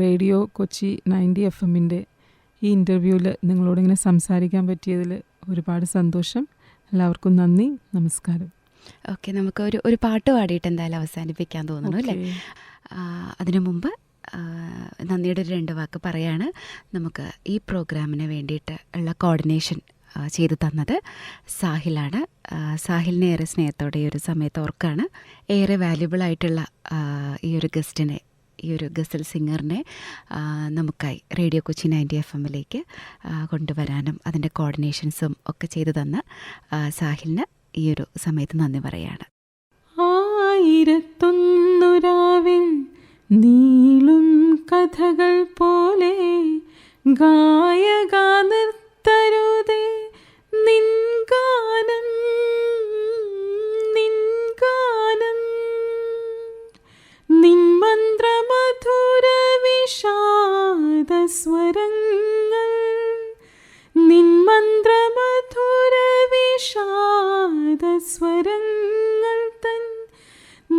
റേഡിയോ കൊച്ചി 90 FM-ൻ്റെ ഈ ഇൻ്റർവ്യൂവിൽ നിങ്ങളോടിങ്ങനെ സംസാരിക്കാൻ പറ്റിയതിൽ ഒരുപാട് സന്തോഷം. എല്ലാവർക്കും നന്ദി, നമസ്കാരം. ഓക്കെ, നമുക്ക് ഒരു പാട്ട് പാടിയിട്ട് എന്തായാലും അവസാനിപ്പിക്കാൻ തോന്നുന്നു അല്ലേ? അതിനു മുമ്പ് നന്ദിയുടെ 2 വാക്ക് പറയാണ്. നമുക്ക് ഈ പ്രോഗ്രാമിന് വേണ്ടിയിട്ട് ഉള്ള കോർഡിനേഷൻ ചെയ്തു തന്നത് സാഹിലാണ്. സാഹിലിനെ ഏറെ സ്നേഹത്തോടെ ഈ ഒരു സമയത്ത് ഓർക്കാണ്. ഏറെ വാല്യുബിൾ ആയിട്ടുള്ള ഈ ഒരു ഗസ്റ്റിനെ, ഈ ഒരു ഗസൽ സിംഗറിനെ നമുക്കായി റേഡിയോ കൊച്ചി 90 FM-ലേക്ക് കൊണ്ടുവരാനും അതിൻ്റെ കോർഡിനേഷൻസും ഒക്കെ ചെയ്തു തന്ന സാഹിലിന് ഈ ഒരു സമയത്ത് നന്ദി പറയാണ്. 1001 രാവിൽ നീളും കഥകൾ പോലെ ഗായക നിർത്തരുതേ നിൻഗാനം നിൻഗാനം നിൻമന്ത്രമധുര വിഷാദസ്വരങ്ങൾ നിൻമന്ത്രമധുര വിഷാദസ്വരങ്ങൾ തൻ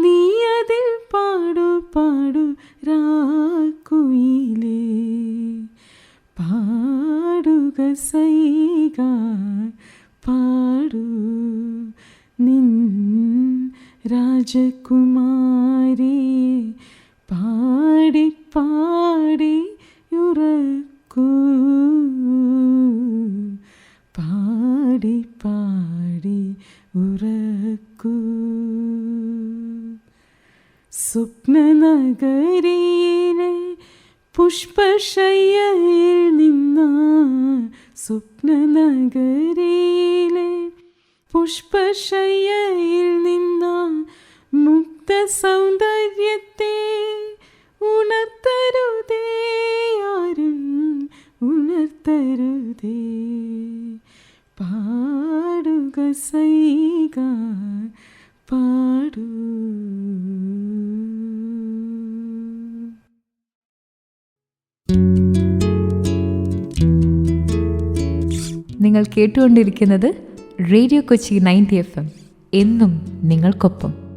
നീ അതിൽ പാടു പാടു രാക്കുയിലേ പാടുക സൈക പാടു നിൻ രാജകുമാരി പാടി പാടി ഉറക്കൂ പാടി പാടി ഉറക്കൂ സ്വപ്നനഗരിയിലെ പുഷ്പശയ്യയിൽ നിന്ന സ്വപ്നനഗരിയിലെ പുഷ്പശയ്യയിൽ നിന്ന മുക്ത സൗന്ദര്യത്തെ ഉണർത്തരുതേ ആരും ഉണർത്തരുതേ കസൈകാ പാടൂ. നിങ്ങൾ കേട്ടുകൊണ്ടിരിക്കുന്നത് റേഡിയോ കൊച്ചി 90 FM. എന്നും നിങ്ങൾക്കൊപ്പം.